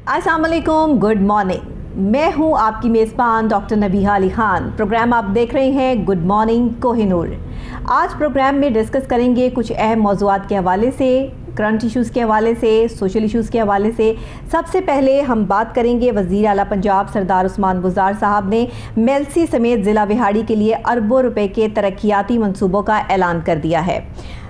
अस्सलाम वालेकुम, good morning. मैं हूं आपकी मेज़बान डॉक्टर नबीहा अली खान। प्रोग्राम आप देख रहे हैं गुड मॉर्निंग कोहिनूर। आज प्रोग्राम में डिस्कस करेंगे कुछ अहम मौज़ूआत के हवाले से, करंट इश्यूज़ के हवाले से, सोशल इश्यूज़ के हवाले से। सबसे पहले हम बात करेंगे वज़ीर आला पंजाब सरदार उस्मान बुज़दार साहब ने मेलसी समेत ज़िला विहाड़ी के लिए अरबों रुपए के तरक्याती मंसूबों का ऐलान कर दिया है।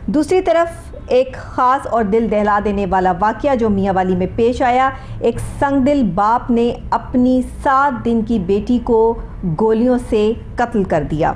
दूसरी तरफ एक ख़ास और दिल दहला देने वाला वाक़या जो मियांवाली में पेश आया। एक संगदिल बाप ने अपनी 7 दिन की बेटी को गोलियों से कत्ल कर दिया।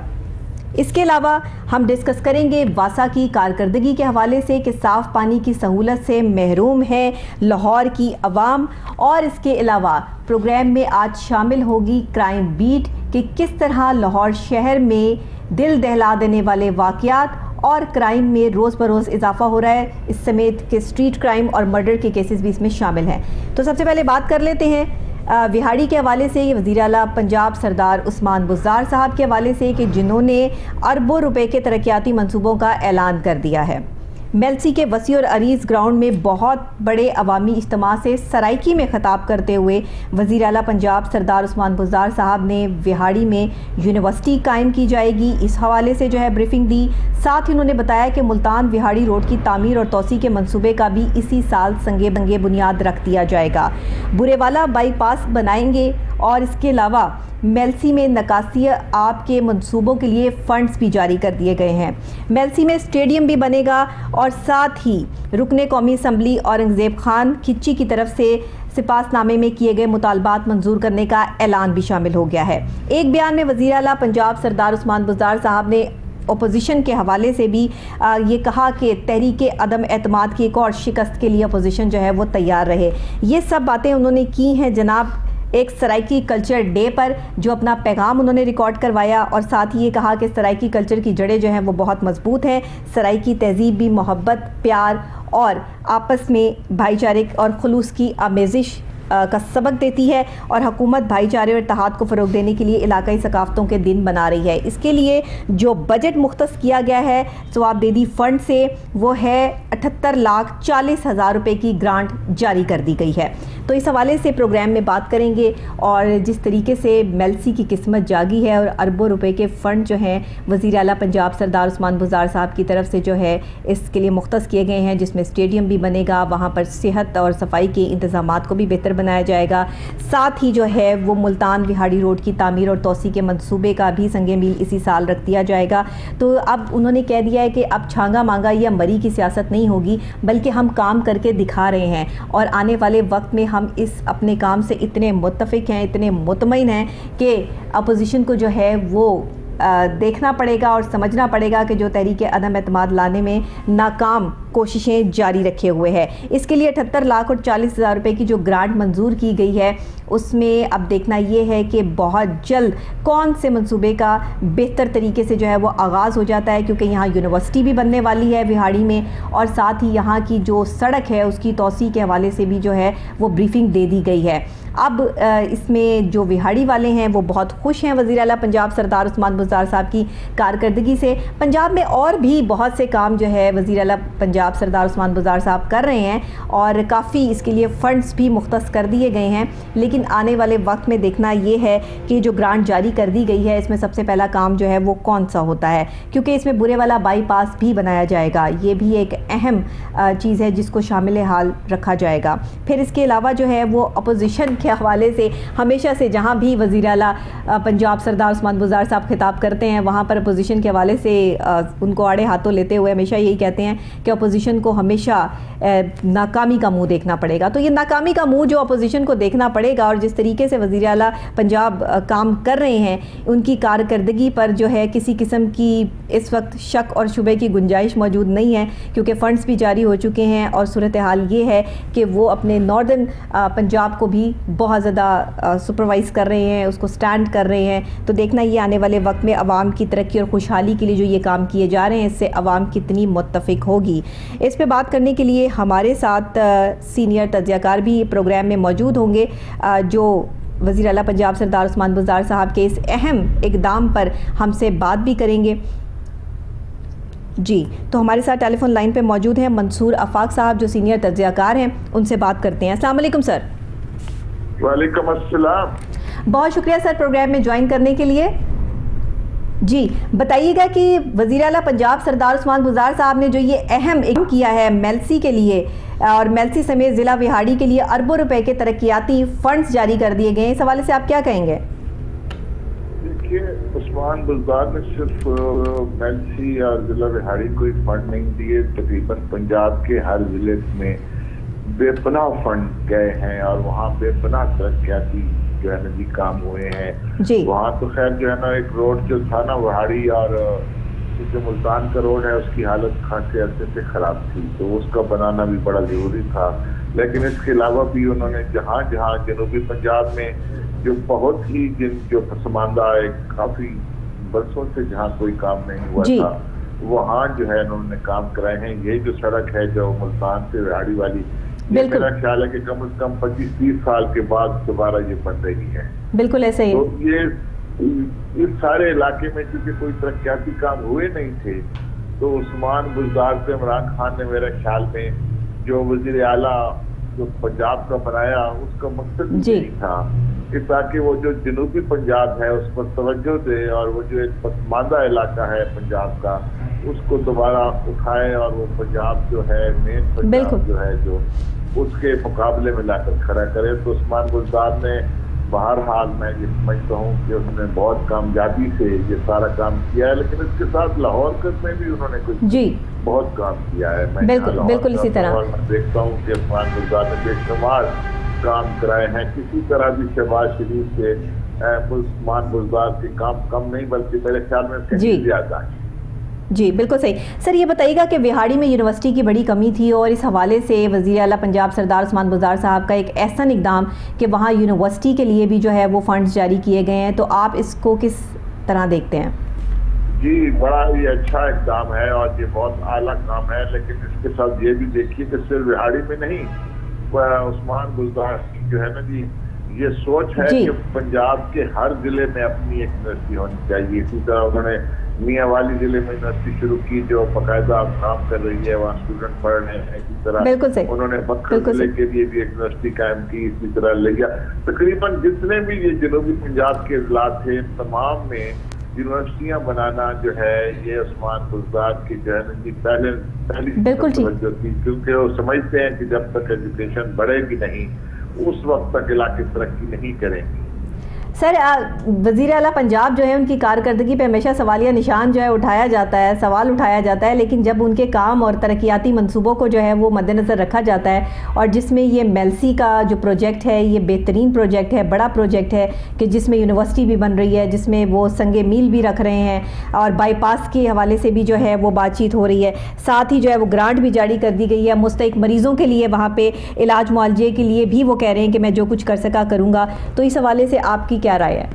इसके अलावा हम डिस्कस करेंगे वासा की कारकर्दगी के हवाले से कि साफ़ पानी की सहूलत से महरूम है लाहौर की अवाम। और इसके अलावा प्रोग्राम में आज शामिल होगी क्राइम बीट कि किस तरह लाहौर शहर में दिल दहला देने वाले वाक़यात और क्राइम में रोज़ बरोज़ इजाफा हो रहा है। इस समेत के स्ट्रीट क्राइम और मर्डर के केसेस भी इसमें शामिल हैं। तो सबसे पहले बात कर लेते हैं विहाड़ी के हवाले से। ये वज़ीर आला पंजाब सरदार उस्मान बुज़दार साहब के हवाले से कि जिन्होंने अरबों रुपए के तरक्याती मंसूबों का ऐलान कर दिया है। मेलसी के वसी और अरीज़ ग्राउंड में बहुत बड़े अवामी इज्तिमा से सराइकी में ख़िताब करते हुए वज़ीर आला पंजाब सरदार उस्मान बुज़दार साहब ने विहाड़ी में यूनिवर्सिटी कायम की जाएगी, इस हवाले से जो है ब्रीफिंग दी। साथ ही उन्होंने बताया कि मुल्तान विहाड़ी रोड की तामीर और तोसी के मंसूबे का भी इसी साल संगे बंगे बुनियाद रख दिया जाएगा। बुरेवाला बाईपास बनाएंगे और इसके अलावा मेलसी में नकासी आब के मंसूबों के लिए फ़ंड्स भी जारी कर दिए गए हैं। मेलसी में स्टेडियम भी बनेगा और साथ ही रुकने कौमी असम्बली औरंगज़ेब खान खिच्ची की तरफ से सिपासनामे में किए गए मुतालबात मंजूर करने का ऐलान भी शामिल हो गया है। एक बयान में वज़ीर आला पंजाब सरदार उस्मान बुज़दार साहब ने अपोजिशन के हवाले से भी ये कहा कि तहरीक अदम एतमाद की एक और शिकस्त के लिए अपोजिशन जो है वो तैयार रहे। ये सब बातें उन्होंने की हैं जनाब एक सराइकी कल्चर डे पर, जो अपना पैगाम उन्होंने रिकॉर्ड करवाया। और साथ ही ये कहा कि सराइकी कल्चर की जड़ें जो हैं वो बहुत मजबूत हैं। सराइकी तहजीब भी मोहब्बत, प्यार और आपस में भाईचारे और खुलूस की आमेज़िश का सबक देती है और हुकूमत भाईचारे और इत्तेहाद को फ़रोग़ देने के लिए इलाकाई सकाफ़तों के दिन बना रही है। इसके लिए जो बजट मुख्तस किया गया है सवाबदेदी फ़ंड से वो है 78,40,000 रुपये की ग्रांट जारी कर दी गई है। तो इस हवाले से प्रोग्राम में बात करेंगे और जिस तरीके से मेलसी की किस्मत जागी है और अरबों रुपए के फ़ंड जो हैं वज़ीर आला पंजाब सरदार उस्मान बुज़दार साहब की तरफ से जो है इसके लिए मुख्तस किए गए हैं, जिसमें स्टेडियम भी बनेगा, वहाँ पर सेहत और सफाई के इंतज़ामात को भी बेहतर बनाया जाएगा। साथ ही जो है वो मुल्तान विहाड़ी रोड की तामीर और तोसी के मंसूबे का भी संगे मील इसी साल रख दिया जाएगा। तो अब उन्होंने कह दिया है कि अब छांगा मांगा या मरी की सियासत नहीं होगी, बल्कि हम काम करके दिखा रहे हैं और आने वाले वक्त में हम इस अपने काम से इतने मुत्तफ़िक हैं, इतने मुतमईन हैं कि अपोजिशन को जो है वो देखना पड़ेगा और समझना पड़ेगा कि जो तहरीक अदम एतमाद लाने में नाकाम कोशिशें जारी रखे हुए हैं। इसके लिए 78,40,000 रुपये की जो ग्रांट मंजूर की गई है उसमें अब देखना ये है कि बहुत जल्द कौन से मंसूबे का बेहतर तरीके से जो है वो आगाज़ हो जाता है, क्योंकि यहाँ यूनिवर्सिटी भी बनने वाली है विहाड़ी में और साथ ही यहाँ की जो सड़क है उसकी तोसी के हवाले से भी जो है वो ब्रीफिंग दे दी गई है। अब इसमें जो विहाड़ी वाले हैं वो बहुत खुश हैं वज़ीर आला पंजाब सरदार उस्मान बुज़दार साहब की कारकर्दगी से। पंजाब में और भी बहुत से काम जो है वज़ीर आला पंजाब सरदार उस्मान बुज़दार साहब कर रहे हैं और काफ़ी इसके लिए फ़ंड्स भी मुख्तस कर दिए गए हैं। लेकिन आने वाले वक्त में देखना ये है कि जो ग्रांट जारी कर दी गई है इसमें सबसे पहला काम जो है वो कौन सा होता है, क्योंकि इसमें बुरेवाला बाईपास भी बनाया जाएगा। ये भी एक अहम चीज़ है जिसको शामिल हाल रखा जाएगा। फिर इसके अलावा जो है वो अपोजिशन के हवाले से हमेशा से जहाँ भी वज़ीर आला पंजाब सरदार उस्मान बुज़दार साहब खिताब करते हैं वहाँ पर अपोजिशन के हवाले से उनको आड़े हाथों लेते हुए हमेशा यही कहते हैं कि अपोजिशन को हमेशा नाकामी का मुंह देखना पड़ेगा। तो ये नाकामी का मुंह जो अपोजिशन को देखना पड़ेगा और जिस तरीके से वज़ीर आला पंजाब काम कर रहे हैं उनकी कारकर्दगी पर जो है किसी किस्म की इस वक्त शक और शुबे की गुंजाइश मौजूद नहीं है, क्योंकि फ़ंड्स भी जारी हो चुके हैं और सूरत हाल ये है कि वो अपने नॉर्दर्न पंजाब को भी बहुत ज़्यादा सुपरवाइज़ कर रहे हैं, उसको स्टैंड कर रहे हैं। तो देखना ये आने वाले वक्त में आवाम की तरक्की और खुशहाली के लिए जो ये काम किए जा रहे हैं इससे आवाम कितनी मुत्तफ़िक होगी। इस पे बात करने के लिए हमारे साथ सीनियर तज्ज़ियाकार भी प्रोग्राम में मौजूद होंगे जो वज़ीर आला पंजाब सरदार उस्मान बुज़दार साहब के इस अहम इक़दाम पर हमसे बात भी करेंगे। जी, तो हमारे साथ टेलीफोन लाइन पे मौजूद हैं मंसूर आफाक साहब जो सीनियर तज्ज़ियाकार हैं, उनसे बात करते हैं। अस्सलाम वालेकुम सर। वालेकुम अस्सलाम। बहुत शुक्रिया सर प्रोग्राम में ज्वाइन करने के लिए। जी बताइएगा कि वज़ीर आला पंजाब सरदार उस्मान बुज़दार साहब ने जो ये अहम इक़दाम किया है मेलसी के लिए, और मेलसी समेत ज़िला विहाड़ी के लिए अरबों रुपए के तरक्याती फंड्स जारी कर दिए गए, इस हवाले से आप क्या कहेंगे? देखिए, उस्मान बुज़दार ने सिर्फ मेलसी और ज़िला विहाड़ी को फंड नहीं दिए, तकरीबन पंजाब के हर ज़िले में बेपनाह फंड गए हैं और वहाँ बेपनाह तरक्याती जो है ना जी काम हुए हैं जी। वहाँ तो खैर जो है ना एक रोड जो था ना वहाड़ी और जो मुल्तान का रोड है उसकी हालत खासे अरसे से खराब थी, तो उसका बनाना भी बड़ा जरूरी था। लेकिन इसके अलावा भी उन्होंने जहाँ जहाँ जनूबी पंजाब में जो बहुत ही जो पसमानदा काफी बरसों से जहाँ कोई काम नहीं हुआ था वहाँ जो है उन्होंने काम कराए हैं। ये जो सड़क है जो मुल्तान से विहाड़ी वाली, मेरा ख्याल है कि कम से कम 25-30 साल के बाद दोबारा ये बन रही है। बिल्कुल ऐसे ही। तो ये इस सारे इलाके में क्योंकि कोई तरक्याती काम हुए नहीं थे, तो उस्मान बुज़दार से इमरान खान ने मेरे ख्याल में जो वज़ीर आला जो पंजाब का बनाया उसका मकसद यही था कि ताकि वो जो जनूबी पंजाब है उस पर तवज्जो दे और वो जो एक पसमानदा इलाका है पंजाब का उसको दोबारा उठाए और वो पंजाब जो है मेन पंजाब जो है जो उसके मुकाबले में लाकर खड़ा करे। तो उस्मान बुज़दार ने बहरहाल मैं ये समझता हूँ कि उन्होंने बहुत कामयाबी से ये सारा काम किया है, लेकिन इसके साथ लाहौर में भी उन्होंने कुछ बहुत काम किया है। मैं बिल्कुल इसी तरह देखता हूँ कि उस्मान बुज़दार ने बेशुमार काम कराए हैं। किसी तरह भी शहबाज शरीफ से उस्मान बुज़दार के काम कम नहीं बल्कि मेरे ख्याल में कहीं ज्यादा है। जी बिल्कुल सही। सर ये बताइएगा कि विहाड़ी में यूनिवर्सिटी की बड़ी कमी थी और इस हवाले से वज़ीर आला पंजाब सरदार उस्मान बुज़दार साहब का एक ऐसा इक़दाम कि वहाँ यूनिवर्सिटी के लिए भी जो है वो फंड्स जारी किए गए हैं, तो आप इसको किस तरह देखते हैं? जी बड़ा ही अच्छा इक़दाम है और ये बहुत आला काम है, लेकिन इसके साथ ये भी देखिए कि सिर्फ विहाड़ी में नहीं, उस्मान बुज़दार जो है ना जी ये सोच है कि पंजाब के हर जिले में अपनी एक यूनिवर्सिटी होनी चाहिए। इसी तरह उन्होंने मियाँ वाली जिले में यूनिवर्सिटी शुरू की जो बाकायदा काम कर रही है, वहाँ स्टूडेंट पढ़ रहे हैं। इसी तरह उन्होंने बक्सर जिले के लिए भी एक यूनिवर्सिटी कायम की। इसी तरह लिया तकरीबन जितने भी ये जनूबी पंजाब के जिला थे तमाम में यूनिवर्सिटियाँ बनाना जो है ये उस्मान बुज़दार की जो है जी पहली तवज्जो थी, क्योंकि वो समझते हैं कि जब तक एजुकेशन बढ़ेगी नहीं उस वक्त तक इलाके तरक्की नहीं करेंगे। सर वज़ीर आला पंजाब जो है उनकी कारकर्दगी पे हमेशा सवालिया निशान जो है उठाया जाता है, सवाल उठाया जाता है, लेकिन जब उनके काम और तरक्याती मंसूबों को जो है वो मद्देनज़र रखा जाता है और जिसमें ये मेलसी का जो प्रोजेक्ट है ये बेहतरीन प्रोजेक्ट है, बड़ा प्रोजेक्ट है कि जिसमें यूनिवर्सिटी भी बन रही है, जिसमें वो संगे मील भी रख रहे हैं और बाईपास के हवाले से भी जो है वो बातचीत हो रही है। साथ ही जो है वो ग्रांट भी जारी कर दी गई है मुस्तहिक मरीज़ों के लिए, वहाँ पर इलाज मुआलजे के लिए भी वो कह रहे हैं कि मैं जो कुछ कर सका करूँगा। तो इस हवाले से आपकी क्या राय है?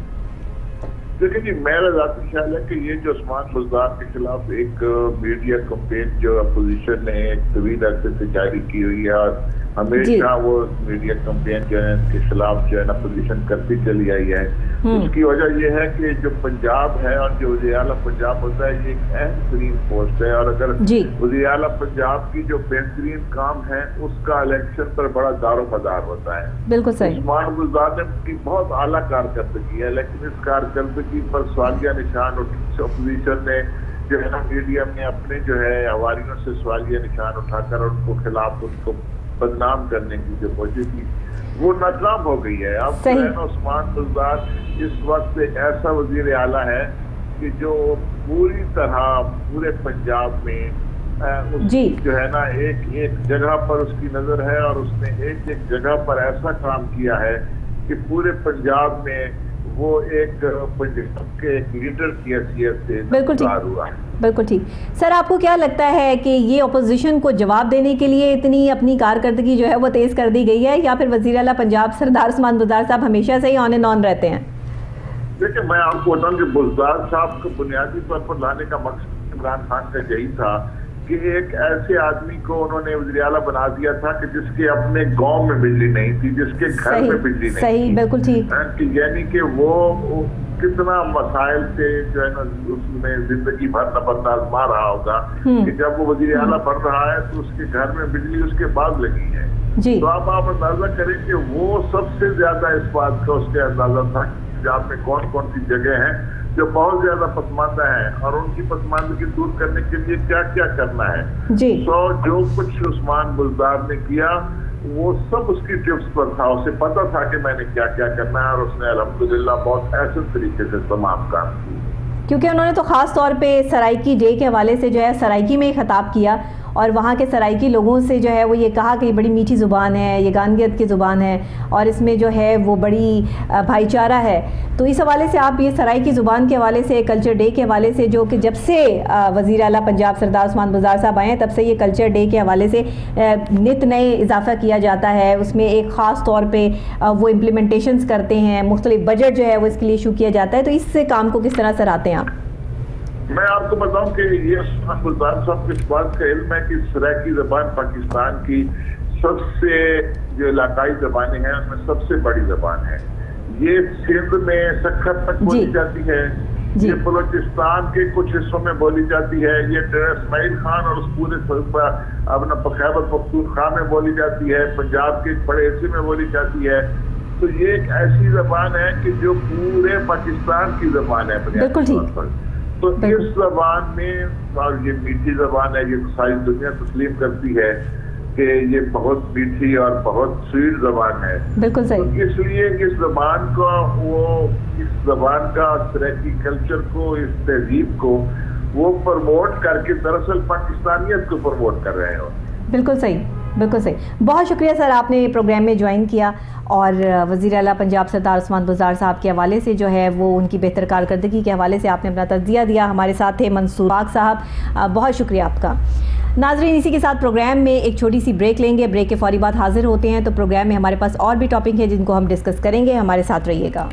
देखिए जी मेरा ज़ाती ख्याल है कि ये जो उस्मान बुज़दार के खिलाफ एक मीडिया कैंपेन जो अपोजिशन ने एक तवील अरसे से जारी की हुई है और हमेशा वो मीडिया कैंपेन जो है इसके खिलाफ जो है ना पोजीशन करती चली आई है, उसकी वजह ये है कि जो पंजाब है और जो वज़ीर आला पंजाब होता है ये एक अहम तरीन पोस्ट है और अगर वज़ीर आला पंजाब की जो बेहतरीन काम है उसका इलेक्शन पर बड़ा दारो मदार होता है। बिल्कुल सही। उस्मान बुज़दार ने की बहुत आला कारकर्दगी है, लेकिन इस कारकर्दगी पर सवालिया निशान अपोजिशन ने जो है ना मीडिया में अपने जो है हवारियों से सवालिया निशान उठाकर उनको खिलाफ उनको बदनाम करने की जो कोशिश की वो नाकाम हो गई है। अब जो है ना उस्मान बुज़दार इस वक्त एक ऐसा वज़ीर आला है कि जो पूरी तरह पूरे पंजाब में जो है ना एक जगह पर उसकी नजर है और उसने एक जगह पर ऐसा काम किया है कि पूरे पंजाब में वो एक पंजाब के एक लीडर की हैसियत से नमदार हुआ है। बिल्कुल ठीक। सर आपको क्या लगता है कि ये अपोजिशन को जवाब देने के लिए इतनी अपनी कारकर्दगी जो है वो तेज़ कर दी गई है या फिर वज़ीर आला पंजाब सरदार उस्मान बुज़दार साहब हमेशा से ही ऑन एंड ऑन रहते हैं? देखिए मैं आपको बताऊँ कि बुज़दार साहब को बुनियादी तौर पर लाने का मकसद इमरान खान का यही था कि एक ऐसे आदमी को उन्होंने वज़ीर आला बना दिया था कि जिसके अपने गांव में बिजली नहीं थी, जिसके घर में बिजली नहीं थी। बिल्कुल ठीक। यानी कि वो कितना मसाइल से जो है ना उसने जिंदगी भर नफरदार मार रहा होगा कि जब वो वज़ीर आला बन रहा है तो उसके घर में बिजली उसके बाद लगी है। जी। तो अब आप अंदाजा करें कि वो सबसे ज्यादा इस बात का उसके अंदाजा था कि पंजाब में कौन कौन सी जगह हैं जो बहुत ज्यादा पसमानदा है और उनकी पसमानदगी दूर करने के लिए क्या क्या करना है। जी। जो कुछ उस्मान बुज़दार ने किया वो सब उसकी टिप्स पर था, उसे पता था कि मैंने क्या क्या करना है और उसने अल्हम्दुलिल्लाह बहुत ऐसे तरीके से तमाम काम किए। क्योंकि उन्होंने तो ख़ास तौर पे सराइकी डे के हवाले से जो है सराइकी में ही खिताब किया और वहाँ के सराइकी लोगों से जो है वो ये कहा कि ये बड़ी मीठी ज़ुबान है, ये गानगियत की ज़ुबान है और इसमें जो है वो बड़ी भाईचारा है। तो इस हवाले से आप ये सराइकी ज़ुबान के हवाले से, कल्चर डे के हवाले से, जो कि जब से वज़ीर आला पंजाब सरदार उस्मान बुज़दार साहब आए हैं तब से ये कल्चर डे के हवाले से नित नए इजाफा किया जाता है, उसमें एक ख़ास तौर पर वो इम्प्लीमेंटेशंस करते हैं, मुख्तलिफ बजट जो है वो इसके लिए इशू किया जाता है। तो इससे काम को किस तरह सराहते हैं आप? मैं आपको बताऊं कि ये उस्मान बुज़दार साहब को इस बात का इल्म है कि सराइकी ज़बान पाकिस्तान की सबसे जो इलाकाई ज़बानें हैं उनमें सबसे बड़ी ज़बान है। ये सिंध में सखर तक बोली जाती है, ये बलूचिस्तान के कुछ हिस्सों में बोली जाती है, ये डेरा इस्माइल खान और उस पूरे अपना खैबर पख्तूनख्वा में बोली जाती है, पंजाब के बड़े हिस्से में बोली जाती है। तो ये एक ऐसी ज़बान है कि जो पूरे पाकिस्तान की ज़बान है बुनियादी तौर पर। तो इस जबान में, और ये मीठी जबान है, ये सारी दुनिया तस्लीम करती है कि ये बहुत मीठी और बहुत स्वीट जबान है। बिल्कुल सही। तो इसलिए इस जबान को इस जबान का सराइकी कल्चर को, इस तहजीब को वो प्रमोट करके दरअसल पाकिस्तानियत को प्रमोट कर रहे हैं। बिल्कुल सही, बिल्कुल सही। बहुत शुक्रिया सर, आपने प्रोग्राम में ज्वाइन किया और वज़ीर आला पंजाब सरदार उस्मान बुज़दार साहब के हवाले से जो है वो उनकी बेहतर कारकर्दगी के हवाले से आपने अपना तज़किया दिया। हमारे साथ थे मंसूर पाक साहब, बहुत शुक्रिया आपका। नाज़रीन, इसी के साथ प्रोग्राम में एक छोटी सी ब्रेक लेंगे। ब्रेक के फौरी बाद हाजिर होते हैं। तो प्रोग्राम में हमारे पास और भी टॉपिक हैं जिनको हम डिस्कस करेंगे, हमारे साथ रहिएगा।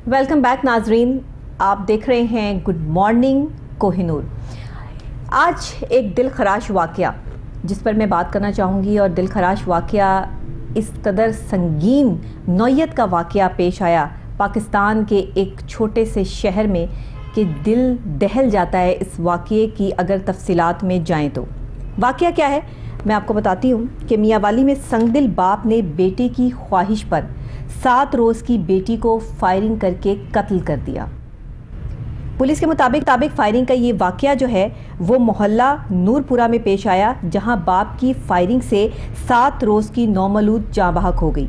वेलकम बैक नाजरीन, आप देख रहे हैं गुड मॉर्निंग कोहिनूर। आज एक दिल खराश वाक़या जिस पर मैं बात करना चाहूँगी, और दिल खराश वाक़या इस कदर संगीन नौयत का वाक़या पेश आया पाकिस्तान के एक छोटे से शहर में कि दिल दहल जाता है इस वाक़ये की अगर तफसीलात में जाएं तो। वाक़या क्या है मैं आपको बताती हूँ कि मियांवाली में संगदिल बाप ने बेटे की ख्वाहिश पर 7 रोज़ की बेटी को फायरिंग करके कत्ल कर दिया। पुलिस के मुताबिक फायरिंग का ये वाक़या जो है वो मोहल्ला नूरपुरा में पेश आया, जहां बाप की फायरिंग से 7 रोज़ की नौमौलूद जाँ बहक हो गई।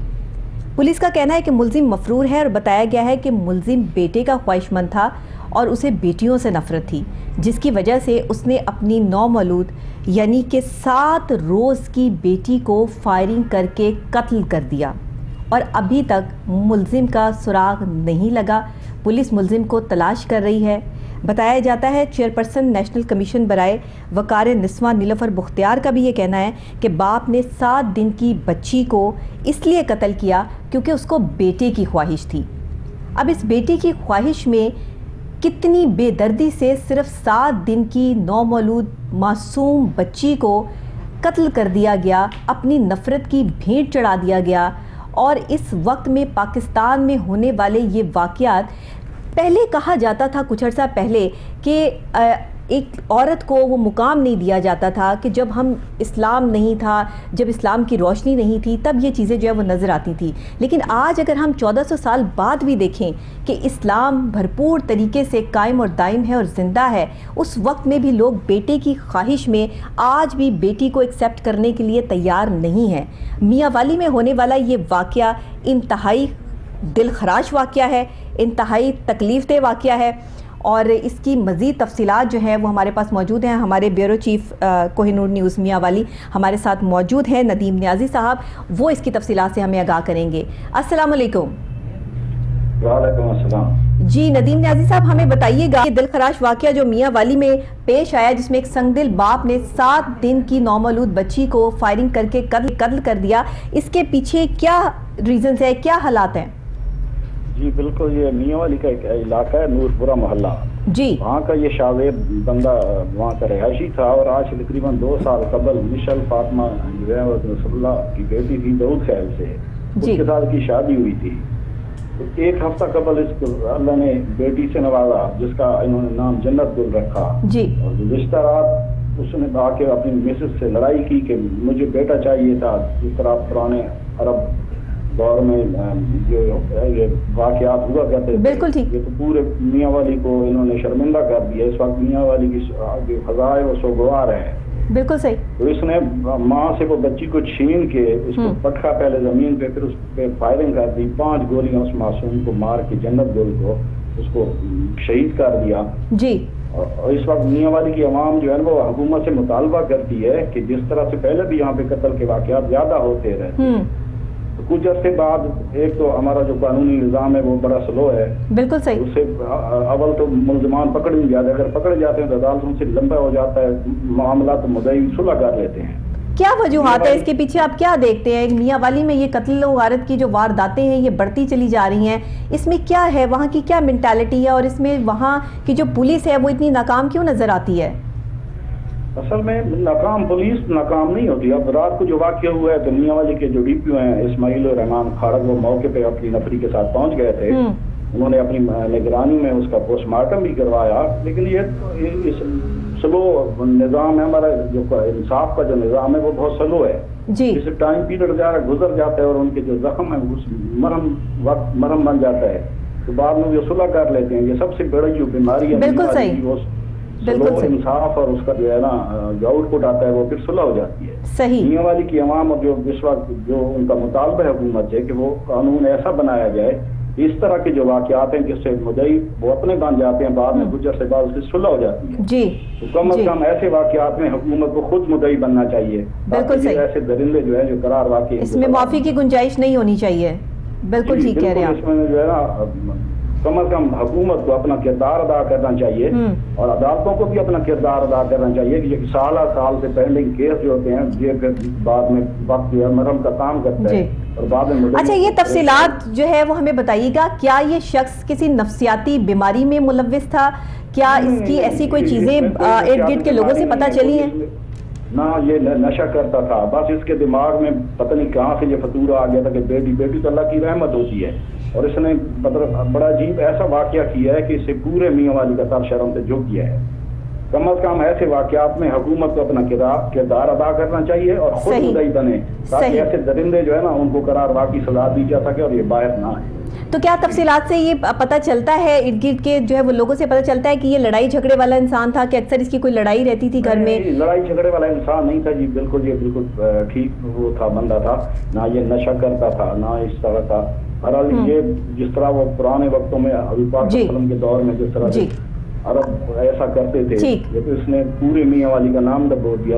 पुलिस का कहना है कि मुलजिम मफरूर है और बताया गया है कि मुलजिम बेटे का ख्वाहिशमंद था और उसे बेटियों से नफरत थी, जिसकी वजह से उसने अपनी नौमौलूद यानी कि 7 रोज़ की बेटी को फायरिंग करके कत्ल कर दिया और अभी तक मुलजिम का सुराग नहीं लगा। पुलिस मुलजिम को तलाश कर रही है। बताया जाता है चेयरपर्सन नेशनल कमीशन बराए वकार निस्वा नीलोफर बुख्तियार का भी ये कहना है कि बाप ने 7 दिन की बच्ची को इसलिए कत्ल किया क्योंकि उसको बेटे की ख्वाहिश थी। अब इस बेटे की ख्वाहिश में कितनी बेदर्दी से सिर्फ 7 दिन की नौमौलूद मासूम बच्ची को कत्ल कर दिया गया, अपनी नफ़रत की भेंट चढ़ा दिया गया। और इस वक्त में पाकिस्तान में होने वाले ये वाक़यात, पहले कहा जाता था कुछ अर्सा पहले कि एक औरत को वो मुकाम नहीं दिया जाता था कि जब हम इस्लाम नहीं था, जब इस्लाम की रोशनी नहीं थी, तब ये चीज़ें जो है वो नज़र आती थी। लेकिन आज अगर हम 1400 साल बाद भी देखें कि इस्लाम भरपूर तरीके से कायम और दायम है और ज़िंदा है, उस वक्त में भी लोग बेटे की ख्वाहिश में आज भी बेटी को एक्सेप्ट करने के लिए तैयार नहीं है। मियांवाली में होने वाला ये वाक़या इंतहाई दिल खराश वाक़या है, इंतहाई तकलीफ़ दह वाक़या है اور اس کی مزید تفصیلات جو ہے وہ ہمارے پاس موجود ہیں. ہمارے bureau chief Koh Noor news میاں والی ہمارے ساتھ موجود ہیں, ندیم نیازی صاحب, وہ اس کی تفصیلات سے ہمیں آگاہ کریں گے. السلام علیکم. وعلیکم السلام. جی ندیم نیازی صاحب, ہمیں بتائیے گا کہ دلخراش واقعہ جو میاں والی میں پیش آیا, جس میں ایک سنگ دل باپ نے 7 دن کی نومولود بچی کو فائرنگ کر کے قتل کر دیا, اس کے پیچھے کیا ریزنز ہے, کیا حالات ہیں؟ جی بالکل, یہ میاں والی کا ایک علاقہ ہے, نور پورہ محلہ. جی, وہاں کا یہ شاویب بندہ وہاں کا رہائشی تھا, اور آج تقریباً 2 سال قبل مشل فاطمہ جو ہے رسول اللہ کی بیٹی تھی داؤد خیل سے, اس کے ساتھ کی شادی ہوئی تھی. 1 ہفتہ قبل اس کو اللہ نے بیٹی سے نوازا, جس کا انہوں نے نام جنت گل رکھا. جی, اور گزشتہ رات اس نے آ کے اپنی مسز سے لڑائی کی کہ مجھے بیٹا چاہیے تھا. جس طرح پرانے عرب دور میں جو یہ واقعات ہوا کرتے تھے, بالکل ٹھیک. یہ تو پورے میاں والی کو انہوں نے شرمندہ کر دیا. اس وقت میاں والی کی فضائے وہ سوگوار ہیں. بالکل صحیح. تو اس نے ماں سے وہ بچی کو چھین کے اس کو پٹکا پہلے زمین پہ, پھر اس پہ فائرنگ کر دی. 5 گولیاں اس معصوم کو مار کے جنت گل کو اس کو شہید کر دیا. جی, اور اس وقت میاں والی کی عوام جو ہے وہ حکومت سے مطالبہ کرتی ہے کہ جس طرح سے پہلے بھی یہاں پہ قتل کے واقعات زیادہ ہوتے رہتے ہیں, کچھ عرصے بعد ایک تو ہمارا جو قانونی نظام ہے وہ بڑا سلو ہے. بالکل صحیح. اس سے اول تو ملزمان پکڑ نہیں جاتے, اگر پکڑ جاتے ہیں تو عدالتوں سے لمبا ہو جاتا ہے معاملہ, تو مدعی صلح کر لیتے ہیں. کیا وجوہات ہے اس کے پیچھے, آپ کیا دیکھتے ہیں؟ میاں والی میں یہ قتل و غارت کی جو وارداتیں ہیں یہ بڑھتی چلی جا رہی ہیں, اس میں کیا ہے, وہاں کی کیا مینٹالٹی ہے, اور اس میں وہاں کی جو پولیس ہے وہ اتنی ناکام کیوں نظر آتی ہے؟ اصل میں پولیس ناکام نہیں ہوتی. اب رات کو جو واقعہ ہوا ہے تو میاں والی کے جو ڈی پی او ہیں اسماعیل الرحمان کھارگ, وہ موقع پہ اپنی نفری کے ساتھ پہنچ گئے تھے. انہوں نے اپنی نگرانی میں اس کا پوسٹ مارٹم بھی کروایا. لیکن یہ سلو نظام ہے ہمارا, جو انصاف کا جو نظام ہے وہ بہت سلو ہے. جی, جس ٹائم پیریڈ گزر جاتا ہے اور ان کے جو زخم ہے اس مرہم بن جاتا ہے, تو بعد میں وہ صلح کر لیتے ہیں. یہ سب سے بڑی جو بیماری ہے بالکل صحیح, انصاف اور اس کا جو ہے نا جو آؤٹ پٹ آتا ہے وہ پھر صلح ہو جاتی ہے. صحیح. میاں والی کی عوام اور جو اس وقت جو ان کا مطالبہ ہے حکومت سے کہ وہ قانون ایسا بنایا جائے, اس طرح کے جو واقعات ہیں جس سے مدعی وہ اپنے بن جاتے ہیں, بعد میں گزر سے بعد اس سے صلح ہو جاتی ہے. جی, تو کم از کم ایسے واقعات میں حکومت کو خود مدعی بننا چاہیے. بالکل صحیح. ایسے درندے جو ہے جو قرار واقع اس میں معافی کی گنجائش نہیں ہونی چاہیے. بالکل ٹھیک کہہ رہے ہیں آپ. اس میں جو ہے نا کم از کم حکومت کو اپنا کردار ادا کرنا چاہیے, اور عدالتوں کو بھی اپنا کردار ادا کرنا چاہیے کہ سال سے پینڈنگ کیس جو ہوتے ہیں یہ پھر بعد میں وقت جو ہے مرہم کا کام کرتا ہے. اور بعد میں اچھا, یہ تفصیلات جو ہے وہ ہمیں بتائیے گا, کیا یہ شخص کسی نفسیاتی بیماری میں ملوث تھا, کیا اس کی ایسی کوئی چیزیں ارد گرد کے لوگوں سے پتہ چلی ہیں؟ نہ, یہ نشہ کرتا تھا, بس اس کے دماغ میں پتہ نہیں کہاں سے یہ فطور آ گیا تھا کہ بیٹی تو اللہ کی رحمت ہوتی ہے, اور اس نے بڑا عجیب ایسا واقعہ کیا ہے کہ اس سے پورے میاں والی کا سر شرم سے جھک گیا ہے. کم از کم ایسے واقعات میں حکومت کو اپنا کردار ادا کرنا چاہیے اور خود مدعی بنے, تاکہ ایسے درندے جو ہے نا ان کو قرار واقعی سزا دی جا سکے اور یہ باہر نہ آئے. تو کیا تفصیلات سے یہ پتہ چلتا ہے, ارد گرد کے جو ہے وہ لوگوں سے پتہ چلتا ہے کہ یہ لڑائی جھگڑے والا انسان تھا, کہ اکثر اس کی کوئی لڑائی رہتی تھی گھر میں؟ لڑائی جھگڑے والا انسان نہیں تھا جی, بالکل, یہ بالکل ٹھیک وہ تھا, بندہ تھا, نہ یہ نشہ کرتا تھا نہ اس طرح تھا. بہرحال یہ جس طرح وہ پرانے وقتوں میں حضور پاک صلی اللہ علیہ وسلم کے دور میں جس طرح عرب ایسا کرتے تھے, تو اس نے پورے میاں والی کا نام دبو دیا.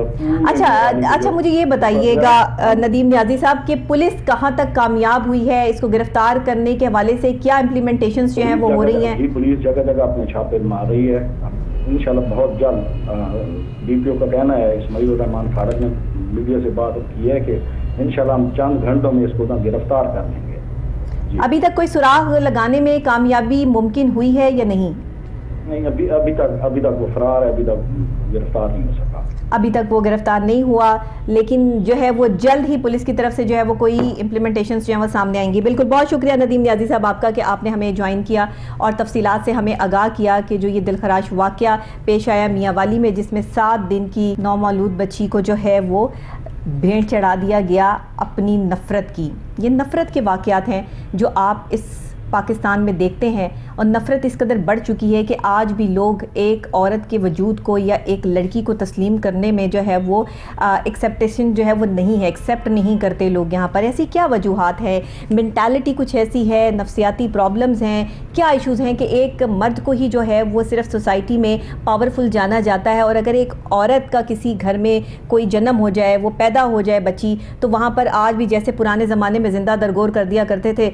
اچھا, مجھے یہ بتائیے گا ندیم نیازی صاحب کہ پولیس کہاں تک کامیاب ہوئی ہے اس کو گرفتار کرنے کے حوالے سے, کیا امپلیمنٹیشنز جو ہیں وہ ہو رہی ہیں؟ پولیس جگہ جگہ اپنے چھاپے مار رہی ہے. انشاءاللہ بہت جلد ڈی پی او کا کہنا ہے, اسماعیل الرحمان کھارگ نے میڈیا سے بات کی ہے کہ انشاءاللہ ہم چند گھنٹوں میں اس کو گرفتار کر لیں گے. ابھی تک کوئی سراغ لگانے میں کامیابی ممکن ہوئی ہے یا نہیں؟ نہیں, ابھی تک وہ فرار ہے, ابھی تک گرفتار نہیں ہو سکا. ابھی تک وہ گرفتار نہیں ہوا, لیکن جو ہے وہ جلد ہی پولیس کی طرف سے جو ہے وہ کوئی امپلیمنٹیشنز جو ہیں وہ سامنے آئیں گی. بالکل, بہت شکریہ ندیم نیازی صاحب آپ کا کہ آپ نے ہمیں جوائن کیا اور تفصیلات سے ہمیں آگاہ کیا کہ جو یہ دلخراش واقعہ پیش آیا میاں والی میں, جس میں 7 دن کی نومولود بچی کو جو ہے وہ بھیڑ چڑھا دیا گیا اپنی نفرت کی. یہ نفرت کے واقعات ہیں جو آپ اس پاکستان میں دیکھتے ہیں اور نفرت اس قدر بڑھ چکی ہے کہ آج بھی لوگ ایک عورت کے وجود کو یا ایک لڑکی کو تسلیم کرنے میں جو ہے وہ ایکسیپٹیشن جو ہے وہ نہیں ہے، ایکسیپٹ نہیں کرتے لوگ یہاں پر۔ ایسی کیا وجوہات ہے؟ مینٹالٹی کچھ ایسی ہے، نفسیاتی پرابلمز ہیں، کیا ایشوز ہیں کہ ایک مرد کو ہی جو ہے وہ صرف سوسائٹی میں پاورفل جانا جاتا ہے، اور اگر ایک عورت کا کسی گھر میں کوئی جنم ہو جائے، وہ پیدا ہو جائے بچی، تو وہاں پر آج بھی جیسے پرانے زمانے میں زندہ درگور کر دیا کرتے تھے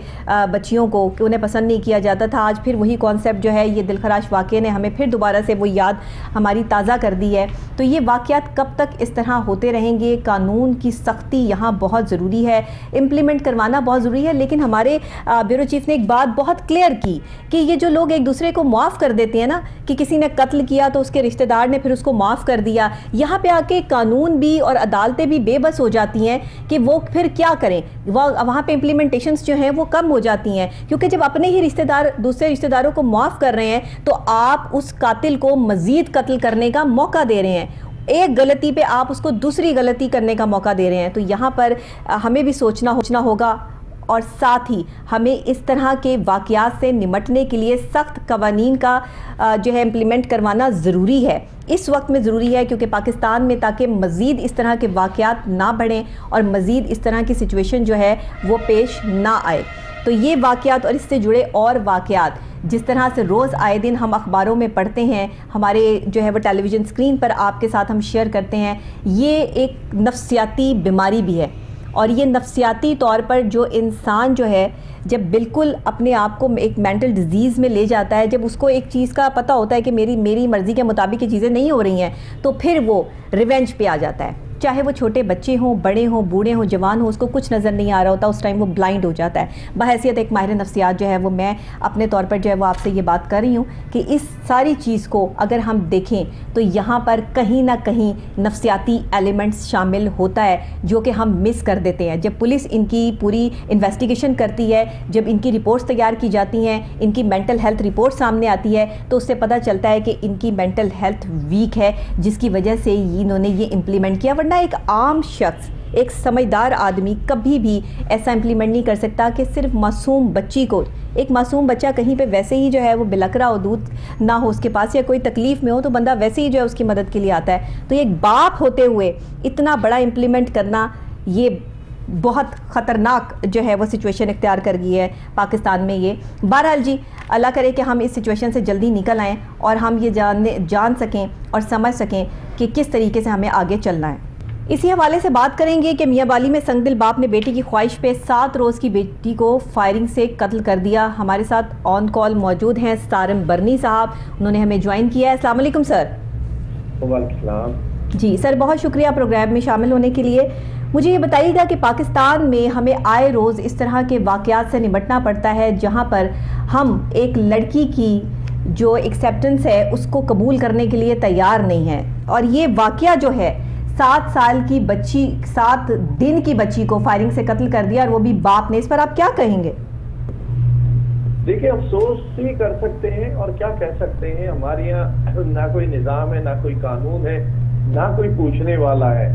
بچیوں کو کہ انہیں پسند نہیں کیا جاتا تھا، آج پھر وہی کانسیپٹ جو ہے یہ دلخراش واقعے نے ہمیں پھر دوبارہ سے وہ یاد ہماری تازہ کر دی ہے۔ تو یہ واقعات کب تک اس طرح ہوتے رہیں گے؟ قانون کی سختی یہاں بہت ضروری ہے، امپلیمنٹ کروانا بہت ضروری ہے، لیکن ہمارے بیورو چیف نے ایک بات بہت کلیئر کی کہ یہ جو لوگ ایک دوسرے کو معاف کر دیتے ہیں نا، کہ کسی نے قتل کیا تو اس کے رشتہ دار نے پھر اس کو معاف کر دیا، یہاں پہ آ کے قانون بھی اور عدالتیں بھی بے بس ہو جاتی ہیں کہ وہ پھر کیا کریں، وہاں پہ امپلیمنٹیشنز جو ہیں وہ کم ہو جاتی ہیں، کیونکہ جب اپنے ہی رشتہ دار دوسرے رشتہ داروں کو معاف کر رہے ہیں تو آپ اس قاتل کو مزید قتل کرنے کا موقع دے رہے ہیں، ایک غلطی پہ آپ اس کو دوسری غلطی کرنے کا موقع دے رہے ہیں۔ تو یہاں پر ہمیں بھی سوچنا ہوگا، اور ساتھ ہی ہمیں اس طرح کے واقعات سے نمٹنے کے لیے سخت قوانین کا جو ہے امپلیمنٹ کروانا ضروری ہے، اس وقت میں ضروری ہے، کیونکہ پاکستان میں تاکہ مزید اس طرح کے واقعات نہ بڑھیں اور مزید اس طرح کی سچویشن جو ہے وہ پیش نہ آئے۔ تو یہ واقعات اور اس سے جڑے اور واقعات جس طرح سے روز آئے دن ہم اخباروں میں پڑھتے ہیں، ہمارے جو ہے وہ ٹیلی ویژن اسکرین پر آپ کے ساتھ ہم شیئر کرتے ہیں، یہ ایک نفسیاتی بیماری بھی ہے، اور یہ نفسیاتی طور پر جو انسان جو ہے جب بالکل اپنے آپ کو ایک مینٹل ڈیزیز میں لے جاتا ہے، جب اس کو ایک چیز کا پتہ ہوتا ہے کہ میری مرضی کے مطابق یہ چیزیں نہیں ہو رہی ہیں، تو پھر وہ ریونج پہ آ جاتا ہے، چاہے وہ چھوٹے بچے ہوں، بڑے ہوں، بوڑھے ہوں، جوان ہوں، اس کو کچھ نظر نہیں آ رہا ہوتا، اس ٹائم وہ بلائنڈ ہو جاتا ہے۔ بحیثیت ایک ماہر نفسیات جو ہے وہ میں اپنے طور پر جو ہے وہ آپ سے یہ بات کر رہی ہوں کہ اس ساری چیز کو اگر ہم دیکھیں تو یہاں پر کہیں نہ کہیں نفسیاتی ایلیمنٹس شامل ہوتا ہے، جو کہ ہم مس کر دیتے ہیں۔ جب پولیس ان کی پوری انویسٹیگیشن کرتی ہے، جب ان کی رپورٹس تیار کی جاتی ہیں، ان کی مینٹل ہیلتھ رپورٹ سامنے آتی ہے، تو اس سے پتہ چلتا ہے کہ ان کی مینٹل ہیلتھ ویک ہے، جس کی وجہ سے انہوں نے یہ امپلیمنٹ کیا، ورنہ ایک عام شخص، ایک سمجھدار آدمی کبھی بھی ایسا امپلیمنٹ نہیں کر سکتا کہ صرف معصوم بچی کو، ایک معصوم بچہ کہیں پہ ویسے ہی جو ہے وہ بلک رہا ہو، دودھ نہ ہو اس کے پاس یا کوئی تکلیف میں ہو، تو بندہ ویسے ہی جو ہے اس کی مدد کے لیے آتا ہے۔ تو ایک باپ ہوتے ہوئے اتنا بڑا امپلیمنٹ کرنا، یہ بہت خطرناک جو ہے وہ سچویشن اختیار کر گئی ہے پاکستان میں۔ یہ بہرحال جی اللہ کرے کہ ہم اس سچویشن سے جلدی نکل آئیں اور ہم یہ جان سکیں اور سمجھ سکیں کہ کس طریقے سے ہمیں آگے چلنا ہے۔ اسی حوالے سے بات کریں گے کہ میاں بالی میں سنگ دل باپ نے بیٹی کی خواہش پہ 7 روز کی بیٹی کو فائرنگ سے قتل کر دیا۔ ہمارے ساتھ آن کال موجود ہیں سارم برنی صاحب، انہوں نے ہمیں جوائن کیا ہے۔ السلام علیکم سر۔ وعلیکم السلام جی سر، بہت شکریہ پروگرام میں شامل ہونے کے لیے۔ مجھے یہ بتائیے گا کہ پاکستان میں ہمیں آئے روز اس طرح کے واقعات سے نمٹنا پڑتا ہے جہاں پر ہم ایک لڑکی کی جو ایکسیپٹنس ہے اس کو قبول کرنے کے لیے تیار نہیں ہیں، اور یہ واقعہ جو ہے 7 سال کی بچی، 7 دن کی بچی کو فائرنگ سے قتل کر دیا، اور وہ بھی باپ نے، اس پر آپ کیا کہیں گے؟ دیکھیں افسوس ہی کر سکتے ہیں اور کیا کہہ سکتے ہیں، ہمارے یہاں نہ کوئی نظام ہے، نہ کوئی قانون ہے، نہ کوئی پوچھنے والا ہے۔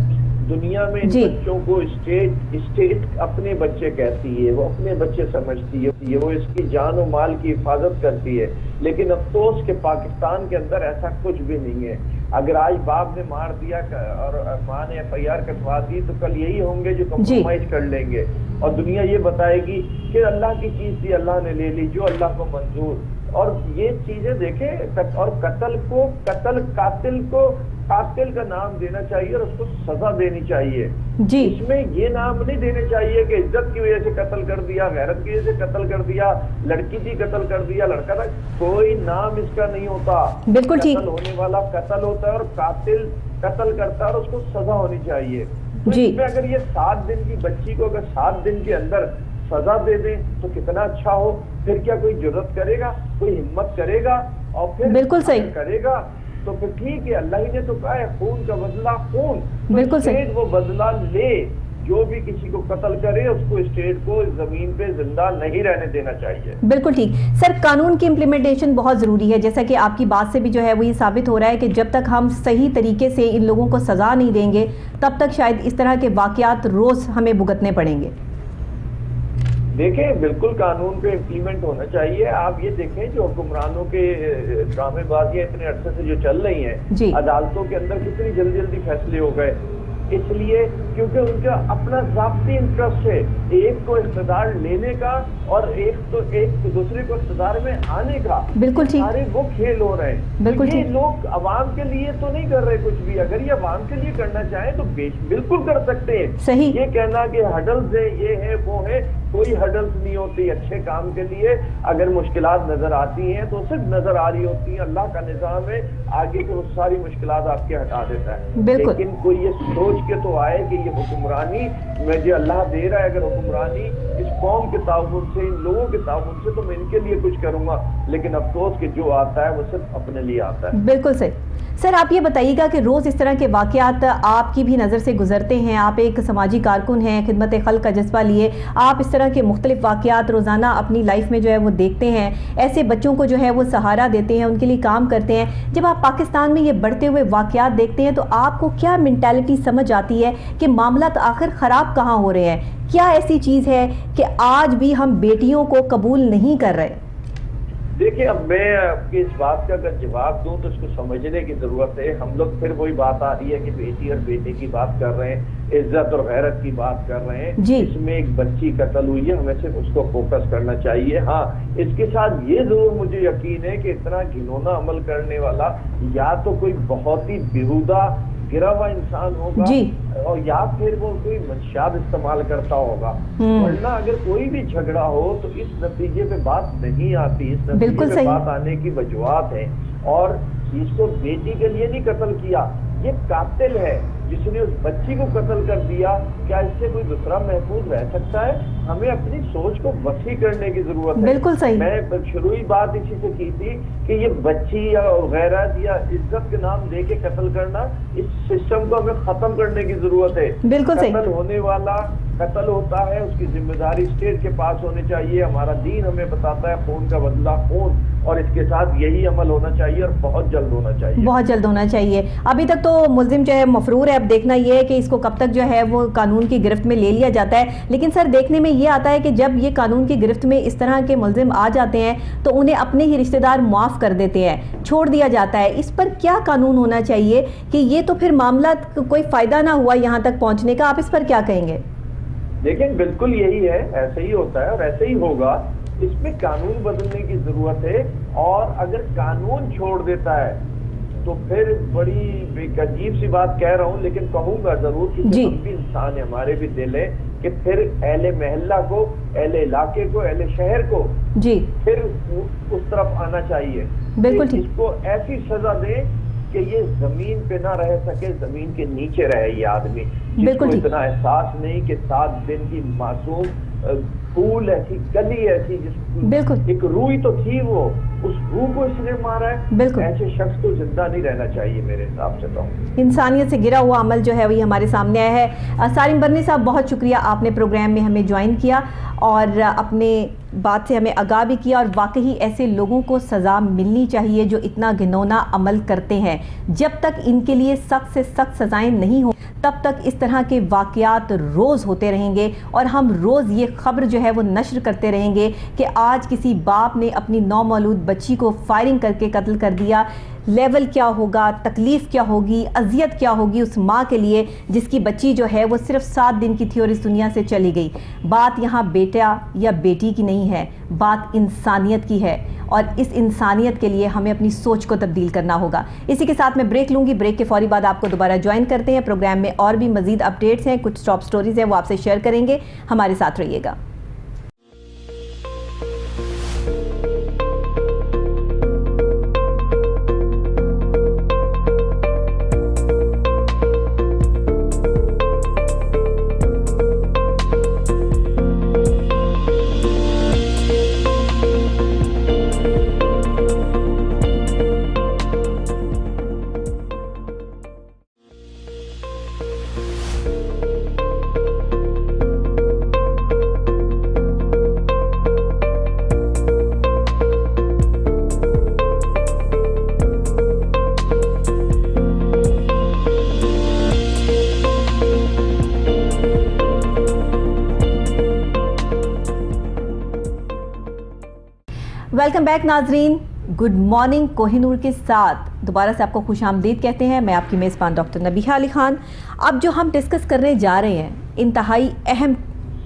دنیا میں ان بچوں کو اسٹیٹ اپنے بچے کہتی ہے، وہ اپنے بچے سمجھتی ہے، وہ اس کی جان و مال کی حفاظت کرتی ہے، لیکن افسوس کہ پاکستان کے اندر ایسا کچھ بھی نہیں ہے۔ اگر آج باپ نے مار دیا اور ماں نے FIR کٹوا دی تو کل یہی ہوں گے جو کمپرومائز کر لیں گے، اور دنیا یہ بتائے گی کہ اللہ کی چیز تھی، اللہ نے لے لی جو اللہ کو منظور۔ اور یہ چیزیں دیکھیں، اور قاتل کو قاتل کا نام دینا چاہیے اور اس کو سزا دینی چاہیے جی۔ اس میں یہ نام نہیں دینے چاہیے کہ عزت کی وجہ سے قتل کر دیا، غیرت کی وجہ سے قتل کر دیا، لڑکی تھی قتل کر دیا، لڑکا تھا، کوئی نام اس کا نہیں ہوتا۔ بالکل ٹھیک، قتل ہونے والا قتل ہوتا ہے اور قاتل قتل کرتا ہے اور اس کو سزا ہونی چاہیے جی۔ اس میں اگر یہ 7 دن کی بچی کو اگر 7 دن کے اندر سزا دے دیں تو کتنا اچھا ہو، پھر کیا کوئی جرات کرے گا، کوئی ہمت کرے گا، اور پھر بالکل صحیح کرے گا تو پھر ٹھیک ہے، اللہ ہی نے تو کہا ہے خون کا بدلہ خون، بالکل صحیح، وہ بدلہ لے، جو بھی کسی کو قتل کرے اس کو اسٹیٹ کو زمین پہ زندہ نہیں رہنے دینا چاہیے۔ بالکل ٹھیک سر، قانون کی امپلیمنٹیشن بہت ضروری ہے، جیسا کہ آپ کی بات سے بھی جو ہے وہ یہ ثابت ہو رہا ہے کہ جب تک ہم صحیح طریقے سے ان لوگوں کو سزا نہیں دیں گے تب تک شاید اس طرح کے واقعات روز ہمیں بھگتنے پڑیں گے۔ دیکھیں بالکل قانون پہ امپلیمنٹ ہونا چاہیے. آپ یہ دیکھیں جو حکمرانوں کے ڈرامے بازیاں اتنے عرصے سے جو چل رہی ہیں عدالتوں کے اندر کتنی جلدی جلدی فیصلے ہو گئے, اس لیے کیونکہ ان کا اپنا ذاتی انٹرسٹ ہے ایک کو اقتدار لینے کا اور ایک دوسرے کو اقتدار میں آنے کا. بالکل ٹھیک, سارے وہ کھیل ہو رہے ہیں. بالکل یہ لوگ عوام کے لیے تو نہیں کر رہے کچھ بھی. اگر یہ عوام کے لیے کرنا چاہیں تو بالکل کر سکتے ہیں. صحیح. یہ کہنا کہ ہڈلز ہے, یہ ہے, وہ ہے, کوئی ہڈلز نہیں ہوتی. اچھے کام کے لیے اگر مشکلات نظر آتی ہیں تو صرف نظر آ رہی ہوتی ہیں. اللہ کا نظام ہے, آگے کی وہ ساری مشکلات آپ کے ہٹا دیتا ہے. لیکن کوئی یہ سوچ کے تو آئے کہ یہ حکمرانی مجھے اللہ دے رہا ہے, اگر حکمرانی اس قوم کے تعاون سے, ان لوگوں کے تعاون سے, تو میں ان کے لیے کچھ کروں گا. لیکن افسوس کہ جو آتا ہے وہ صرف اپنے لیے آتا ہے. بالکل صحیح. سر آپ یہ بتائیے گا کہ روز اس طرح کے واقعات آپ کی بھی نظر سے گزرتے ہیں, آپ ایک سماجی کارکن ہیں, خدمت خلق کا جذبہ لیے آپ اس طرح کے مختلف واقعات روزانہ اپنی لائف میں جو ہے وہ دیکھتے ہیں, ایسے بچوں کو جو ہے وہ سہارا دیتے ہیں, ان کے لیے کام کرتے ہیں. جب آپ پاکستان میں یہ بڑھتے ہوئے واقعات دیکھتے ہیں تو آپ کو کیا مینٹالٹی سمجھ آتی ہے کہ معاملات آخر خراب کہاں ہو رہے ہیں؟ کیا ایسی چیز ہے کہ آج بھی ہم بیٹیوں کو قبول نہیں کر رہے؟ دیکھیں اب میں آپ کی اس بات کا اگر جواب دوں تو اس کو سمجھنے کی ضرورت ہے. ہم لوگ پھر وہی بات آ رہی ہے کہ بیٹی اور بیٹے کی بات کر رہے ہیں, عزت اور غیرت کی بات کر رہے ہیں. اس میں ایک بچی قتل ہوئی ہے, ہمیں صرف اس کو فوکس کرنا چاہیے. ہاں اس کے ساتھ یہ ضرور مجھے یقین ہے کہ اتنا گھنونا عمل کرنے والا یا تو کوئی بہت ہی بیہودہ گرا ہوا انسان ہوگا اور یا پھر وہ کوئی منشیات استعمال کرتا ہوگا. ورنہ اگر کوئی بھی جھگڑا ہو تو اس نتیجے پہ بات نہیں آتی. اس نتیجے پہ بات آنے کی وجوہات ہیں. اور اس کو بیٹی کے لیے نہیں قتل کیا, یہ قاتل ہے جس نے اس بچی کو قتل کر دیا. کیا اس سے کوئی دوسرا محفوظ رہ سکتا ہے؟ ہمیں اپنی سوچ کو وسیع کرنے کی ضرورت ہے. بالکل صحیح. میں شروعی بات اسی سے کی تھی کہ یہ بچی یا غیرت یا عزت کے نام دے کے قتل کرنا, اس سسٹم کو ہمیں ختم کرنے کی ضرورت ہے. بالکل صحیح. قتل ہونے والا قتل ہوتا ہے, اس کی ذمہ داری اسٹیٹ کے پاس ہونی چاہیے. ہمارا دین ہمیں بتاتا ہے خون کا بدلہ خون, اور اس کے ساتھ یہی عمل ہونا چاہیے اور بہت جلد ہونا چاہیے. بہت جلد ہونا چاہیے. ابھی تک تو ملزم جو ہے مفرور ہے, اب دیکھنا یہ ہے کہ اس کو کب تک جو ہے وہ قانون کی گرفت میں لے لیا جاتا ہے. لیکن سر دیکھنے میں یہ آتا ہے کہ جب یہ قانون کی گرفت میں اس طرح کے ملزم آ جاتے ہیں تو انہیں اپنے ہی رشتہ دار معاف کر دیتے ہیں, چھوڑ دیا جاتا ہے. اس پر کیا قانون ہونا چاہیے کہ یہ تو پھر معاملہ کوئی فائدہ نہ ہوا یہاں تک پہنچنے کا؟ آپ اس پر کیا کہیں گے؟ لیکن بالکل یہی ہے, ایسے ہی ہوتا ہے اور ایسے ہی ہوگا. اس میں قانون بدلنے کی ضرورت ہے. اور اگر قانون چھوڑ دیتا ہے تو پھر بڑی عجیب سی بات کہہ رہا ہوں لیکن کہوں گا ضرور, کیونکہ ہم بھی انسان ہیں, ہمارے بھی دل ہیں, کہ پھر اہل محلہ کو, اہل علاقے کو, اہل شہر کو پھر اس طرف آنا چاہیے. بالکل اس کو ایسی سزا دیں کہ یہ زمین پہ نہ رہ سکے, زمین کے نیچے رہے یہ آدمی, جس کو اتنا احساس نہیں کہ 7 دن کی معصوم پھول ایسی, گلی ایسی, جس ایک روح تو تھی, وہ اس روح کو اس نے مارا ہے. ایسے شخص کو زندہ نہیں رہنا چاہیے میرے حساب سے. تو انسانیت سے گرا ہوا عمل جو ہے وہ ہمارے سامنے آیا ہے. سالم برنی صاحب بہت شکریہ, آپ نے پروگرام میں ہمیں جوائن کیا اور اپنے بات سے ہمیں آگاہ بھی کیا. اور واقعی ایسے لوگوں کو سزا ملنی چاہیے جو اتنا گھنونا عمل کرتے ہیں. جب تک ان کے لیے سخت سے سخت سزائیں نہیں ہوں تب تک اس طرح کے واقعات روز ہوتے رہیں گے اور ہم روز یہ خبر جو ہے وہ نشر کرتے رہیں گے کہ آج کسی باپ نے اپنی نومولود بچی کو فائرنگ کر کے قتل کر دیا. لیول کیا ہوگا, تکلیف کیا ہوگی, اذیت کیا ہوگی اس ماں کے لیے جس کی بچی جو ہے وہ صرف 7 دن کی تھی اور اس دنیا سے چلی گئی. بات یہاں بیٹا یا بیٹی کی نہیں ہے, بات انسانیت کی ہے اور اس انسانیت کے لیے ہمیں اپنی سوچ کو تبدیل کرنا ہوگا. اسی کے ساتھ میں بریک لوں گی, بریک کے فوری بعد آپ کو دوبارہ جوائن کرتے ہیں. پروگرام میں اور بھی مزید اپڈیٹس ہیں, کچھ ٹاپ سٹوریز ہیں, وہ آپ سے شیئر کریں گے. ہمارے ساتھ رہیے گا. वेलकम बैक नाजरीन, गुड मॉर्निंग कोहिनूर के साथ दोबारा से आपको खुश आमदीद कहते हैं। मैं आपकी मेज़बान डॉक्टर नबीहा अली खान। अब जो हम डिस्कस करने जा रहे हैं, इंतहाई अहम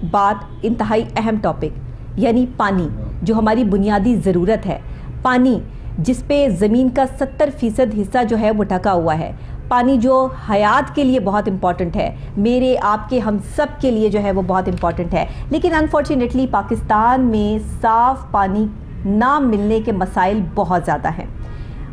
बात, इंतहाई अहम टॉपिक, यानी पानी, जो हमारी बुनियादी ज़रूरत है। पानी जिस पे ज़मीन का 70% हिस्सा जो है वो ढका हुआ है। पानी जो हयात के लिए बहुत इम्पॉर्टेंट है, मेरे आपके हम सब के लिए जो है वो बहुत इम्पॉर्टेंट है। लेकिन अनफॉर्चुनेटली पाकिस्तान में साफ़ पानी ना मिलने के मसाइल बहुत ज़्यादा हैं।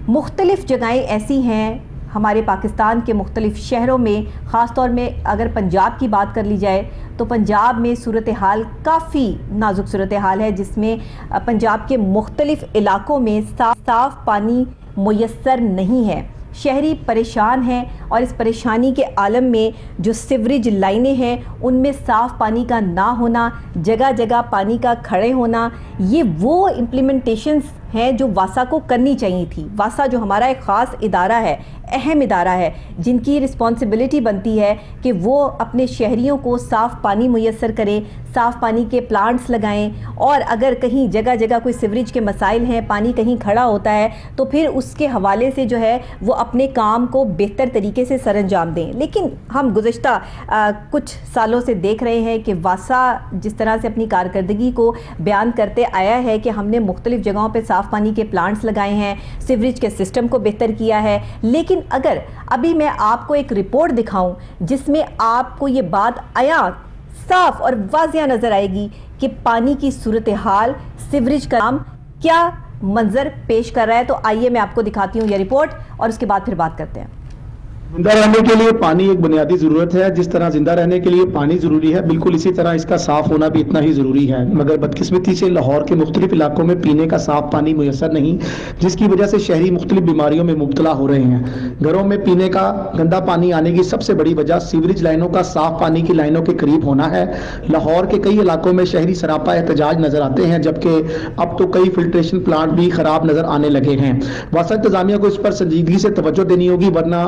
मुख्तलिफ़ जगहें ऐसी हैं हमारे पाकिस्तान के मुख्तलिफ़ शहरों में, ख़ास तौर में अगर पंजाब की बात कर ली जाए तो पंजाब में सूरत हाल काफ़ी नाजुक सूरत हाल है, जिसमें पंजाब के मुख्तलिफ़ इलाकों में साफ़ पानी मुयस्सर नहीं है। शहरी परेशान हैं और इस परेशानी के आलम में जो सीवरेज लाइनें हैं उनमें साफ़ पानी का ना होना, जगह जगह पानी का खड़े होना, ये वो इम्प्लीमेंटेशंस हैं जो वासा को करनी चाहिए थी। वासा जो हमारा एक ख़ास इदारा है, अहम इदारा है, जिनकी रिस्पॉन्सिबिलिटी बनती है कि वो अपने शहरियों को साफ़ पानी मुयस्सर करें, साफ़ पानी के प्लांट्स लगाएं, और अगर कहीं जगह जगह कोई सीवरेज के मसाइल हैं, पानी कहीं खड़ा होता है, तो फिर उसके हवाले से जो है वो अपने काम को बेहतर तरीके से सरअंजाम दें। लेकिन हम गुज़श्ता कुछ सालों से देख रहे हैं कि वासा जिस तरह से अपनी कारकर्दगी को बयान करते आया है कि हमने मुख्तलिफ़ जगहों पर साफ़ पानी के प्लांट्स लगाए हैं, सीवरेज के सिस्टम को बेहतर किया है। लेकिन अगर अभी मैं आपको एक रिपोर्ट दिखाऊं जिसमें आपको ये बात आया साफ और वाज़िया नज़र आएगी कि पानी की सूरत हाल, सीवरेज का काम क्या मंजर पेश कर रहा है, तो आइए मैं आपको दिखाती हूँ ये रिपोर्ट और उसके बाद फिर बात करते हैं। जिंदा रहने के लिए पानी एक बुनियादी ज़रूरत है। जिस तरह जिंदा रहने के लिए पानी ज़रूरी है, बिल्कुल इसी तरह इसका साफ़ होना भी इतना ही ज़रूरी है। मगर बदकिस्मती से लाहौर के मुख्तलिफ इलाकों में पीने का साफ़ पानी मुयसर नहीं, जिसकी वजह से शहरी मुख्तलिफ बीमारियों में मुब्तला हो रहे हैं। घरों में पीने का गंदा पानी आने की सबसे बड़ी वजह सीवरेज लाइनों का साफ़ पानी की लाइनों के करीब होना है। लाहौर के कई इलाकों में शहरी सरापा एहतजाज नज़र आते हैं, जबकि अब तो कई फिल्ट्रेशन प्लांट भी ख़राब नज़र आने लगे हैं। वासा इंतज़ामिया को इस पर संजीदगी से तवज्जो देनी होगी, वरना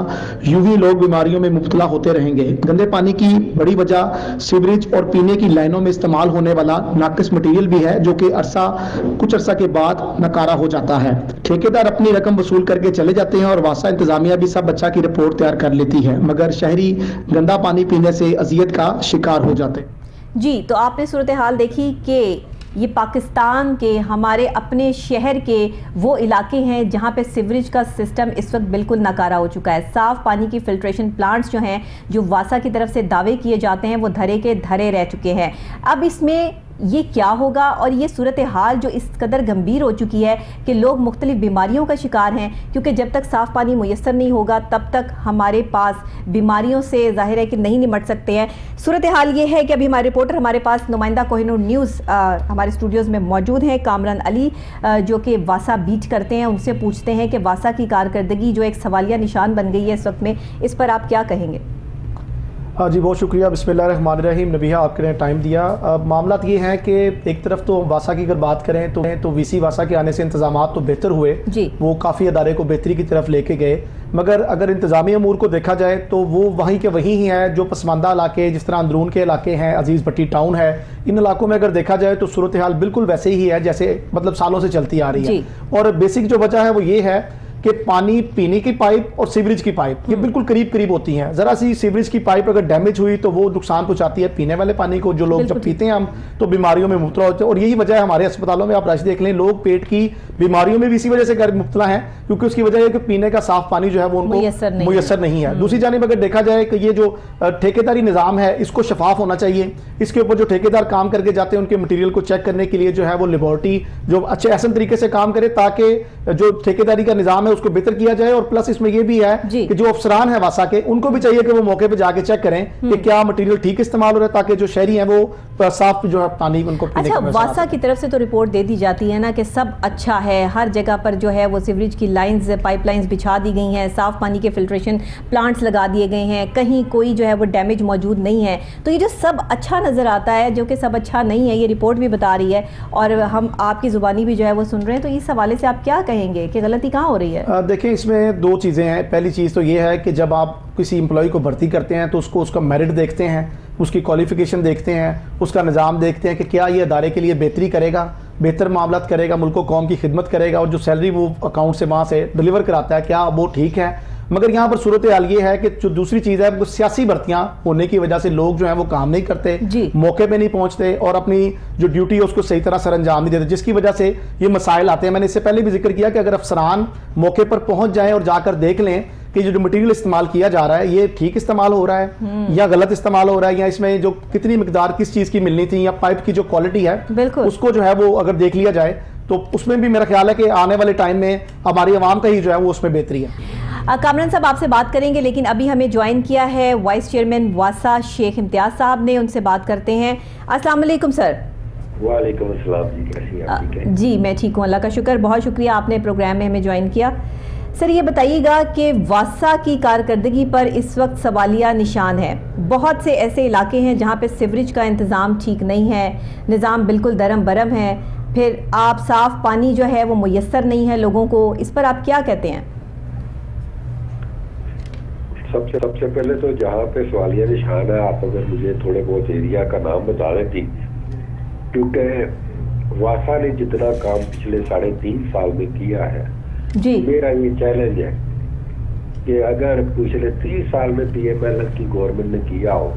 यूं ही लोग बीमारियों में मुब्तला होते रहेंगे। गंदे पानी की बड़ी वजह सीवरेज और पीने की लाइनों में इस्तेमाल होने वाला नाकिस मटेरियल भी है, जो कि कुछ अरसा के बाद नकारा हो जाता है। ठेकेदार अपनी रकम वसूल करके चले जाते हैं और वासा इंतजामिया भी सब अच्छा की रिपोर्ट तैयार कर लेती है, मगर शहरी गंदा पानी पीने से अजियत का शिकार हो जाते हैं। जी, तो आपने सूरत हाल देखी कि ये पाकिस्तान के हमारे अपने शहर के वो इलाके हैं जहाँ पे सीवरेज का सिस्टम इस वक्त बिल्कुल नाकारा हो चुका है। साफ़ पानी की फ़िल्ट्रेशन प्लांट्स जो हैं, जो वासा की तरफ से दावे किए जाते हैं, वो धरे के धरे रह चुके हैं। अब इसमें ये क्या होगा, और ये सूरत हाल जो इस कदर गंभीर हो चुकी है कि लोग मुख्तलिफ बीमारियों का शिकार हैं, क्योंकि जब तक साफ़ पानी मुयस्सर नहीं होगा तब तक हमारे पास बीमारियों से ज़ाहिर है कि नहीं निमट सकते हैं। सूरत हाल ये है कि अभी हमारे रिपोर्टर हमारे पास नुमाइंदा कोहिनूर न्यूज़ हमारे स्टूडियोज़ में मौजूद हैं, कामरान अली, जो कि वासा बीट करते हैं। उनसे पूछते हैं कि वासा की कारकर्दगी जो एक सवालिया निशान बन गई है इस वक्त में, इस पर आप क्या कहेंगे? हाँ जी, बहुत शुक्रिया। बिस्मिल्लाहिर्रहमानिर्रहीम। नबीहा, आपने टाइम दिया। मामला ये है कि एक तरफ तो वासा की अगर बात करें तो वीसी वासा के आने से इंतजामात तो बेहतर हुए जी, वो काफ़ी अदारे को बेहतरी की तरफ लेके गए। मगर अगर इंतज़ामी अमूर को देखा जाए तो वो वहीं के वहीं ही हैं जो पसमानदा इलाके, जिस तरह अंदरून के इलाके हैं, अजीज़ भट्टी टाउन है, इन इलाकों में अगर देखा जाए तो सूरत हाल बिल्कुल वैसे ही है जैसे मतलब सालों से चलती आ रही है। और बेसिक जो वजह है वो ये है कि पानी पीने की पाइप और सीवरेज की पाइप ये बिल्कुल करीब करीब होती हैं। ज़रा सी सीवरेज की पाइप अगर डैमेज हुई तो वो नुकसान पहुंचाती है पीने वाले पानी को, जो लोग जब पीते हैं हम तो बीमारियों में मुब्तला होते हैं। और यही वजह है हमारे अस्पतालों में, आप राशि देख लें, लोग पेट की बीमारियों में भी इसी वजह से मुब्तला हैं, क्योंकि उसकी वजह है कि पीने का साफ पानी जो है वो उनको मुयस्सर नहीं है। दूसरी जानिब अगर देखा जाए कि ये जो ठेकेदारी निज़ाम है इसको शफाफ होना चाहिए। इसके ऊपर जो ठेकेदार काम करके जाते हैं उनके मटीरियल को चेक करने के लिए जो है वो लेबॉर्ट्री जो अच्छे ऐसे तरीके से काम करे ताकि जो ठेकेदारी का निज़ाम है उसको बेहतर किया जाए। और प्लस इसमें ये भी है कि जो अफसरान है वासा के, उनको भी चाहिए कि वो मौके पे जाके चेक करें कि क्या मटेरियल ठीक इस्तेमाल हो रहा है, ताकि जो शहरी हैं वो साफ जो है पानी उनको पीने अच्छा, वासा की तरफ से तो रिपोर्ट दे दी जाती है ना कि सब अच्छा है, हर जगह पर जो है वो सीवरेज की लाइंस, पाइपलाइंस बिछा दी गई हैं, साफ पानी के फिल्ट्रेशन प्लांट्स लगा दिए गए हैं, कहीं कोई जो है वो डैमेज मौजूद नहीं है। तो ये जो सब अच्छा नज़र आता है, जो कि सब अच्छा नहीं है, ये रिपोर्ट भी बता रही है और हम आपकी ज़ुबानी भी जो है वो सुन रहे हैं। तो इस हवाले से आप क्या कहेंगे कि गलती कहाँ हो रही है? देखिए, इसमें दो चीज़ें हैं। पहली चीज़ तो ये है कि जब आप किसी एम्प्लॉय को भर्ती करते हैं तो उसका मेरिट देखते हैं, उसकी क्वालिफिकेशन देखते हैं, उसका निज़ाम देखते हैं कि क्या ये अदारे के लिए बेहतरी करेगा। बेहतर मामलात करेगा, मुल्क कौम की खिदमत करेगा और जो सैलरी वो अकाउंट से वहाँ से डिलीवर कराता है, क्या वो ठीक है? मगर यहाँ पर सूरत हाल ये है कि जो दूसरी चीज़ है वो सियासी भर्तियाँ होने की वजह से लोग जो हैं वो काम नहीं करते, मौके पे नहीं पहुँचते और अपनी जो ड्यूटी है उसको सही तरह सर अंजाम नहीं देते, जिसकी वजह से ये मसाइल आते हैं। मैंने इससे पहले भी जिक्र किया कि अगर अफसरान मौके पर पहुँच जाएँ और जाकर देख लें कि जो मटेरियल इस्तेमाल किया जा रहा है ये ठीक इस्तेमाल हो रहा है या गलत इस्तेमाल हो रहा है, या इसमें जो कितनी मिकदार किस चीज़ की मिलनी थी या पाइप की जो क्वालिटी है उसको जो है वो अगर देख लिया जाए तो उसमें भी मेरा ख्याल है कि आने वाले टाइम में हमारी आवाम का ही जो है वो उसमें बेहतरी है। कामरान साहब आपसे बात करेंगे, लेकिन अभी हमें ज्वाइन किया है वाइस चेयरमैन वासा शेख इम्तियाज साहब ने, उनसे बात करते हैं। अस्सलाम वालेकुम सर। वालेकुम अस्सलाम जी, कैसी हैं आप? ठीक है जी, मैं ठीक हूँ, अल्लाह का शुक्र। बहुत शुक्रिया आपने प्रोग्राम में हमें ज्वाइन किया। सर ये बताइएगा कि वासा की कारकर्दगी पर इस वक्त सवालिया निशान है। बहुत से ऐसे इलाके हैं जहाँ पे सीवरेज का इंतज़ाम ठीक नहीं है, निज़ाम बिल्कुल दरम बरम है, फिर आप साफ़ पानी जो है वो मुयस्सर नहीं है लोगों को, इस पर आप क्या कहते हैं? सबसे पहले तो जहाँ पे सवालिया निशान है, आप अगर मुझे थोड़े बहुत एरिया का नाम बता देती, क्योंकि वासा ने जितना काम पिछले 3.5 साल में किया है जी, मेरा ये चैलेंज है कि अगर पिछले 30 साल में PMLN की गवर्नमेंट ने किया हो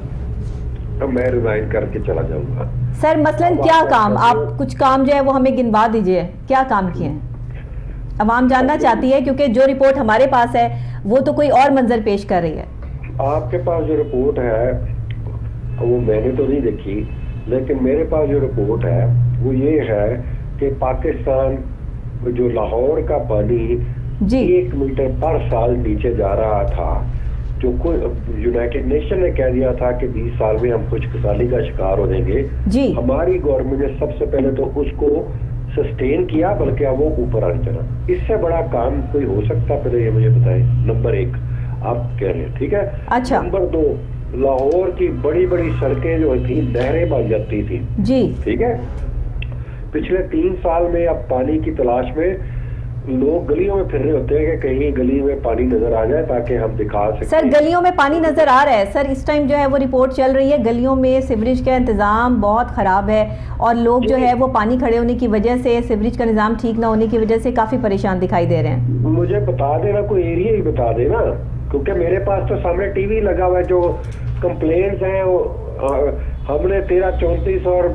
तो मैं रिजाइन करके चला जाऊंगा। सर मसलन क्या काम, आप कुछ काम जो है वो हमें गिनवा दीजिए, क्या काम किए हैं? अवाम जानना चाहती है क्योंकि जो रिपोर्ट हमारे पास है वो तो कोई और मंजर पेश कर रही है। आपके पास जो रिपोर्ट है वो मैंने तो नहीं देखी, लेकिन मेरे पास जो रिपोर्ट है वो ये है कि पाकिस्तान जो लाहौर का पानी 1 मीटर पर साल नीचे जा रहा था, जो कोई यूनाइटेड नेशन ने कह दिया था कि 20 साल में हम खुशकसाली का शिकार हो जाएंगे। हमारी गवर्नमेंट ने सबसे पहले तो उसको सस्टेन किया, बल्कि वो ऊपर आने चला। इससे बड़ा काम कोई हो सकता? पहले ये मुझे बताएं। नंबर 1 आप कह रहे हैं, ठीक है। अच्छा। नंबर 2, लाहौर की बड़ी बड़ी सड़कें जो थी नहरें बन जाती थी जी, ठीक है। पिछले 3 साल में अब पानी की तलाश में लोग गलियों में फिर रहे होते हैं कि कहीं गली में पानी नजर आ जाए ताकि हम दिखा सकें। सर गलियों में पानी नजर आ रहा है सर, इस टाइम जो है वो रिपोर्ट चल रही है गलियों में सीवरेज का इंतजाम बहुत खराब है और लोग जो है वो पानी खड़े होने की वजह से, सीवरेज का निजाम ठीक ना होने की वजह से काफी परेशान दिखाई दे रहे हैं। मुझे बता देना, कोई एरिया ही बता देना, क्योंकि मेरे पास तो सामने टीवी लगा हुआ है। जो कंप्लेंट्स हैं वो हमने 1334 और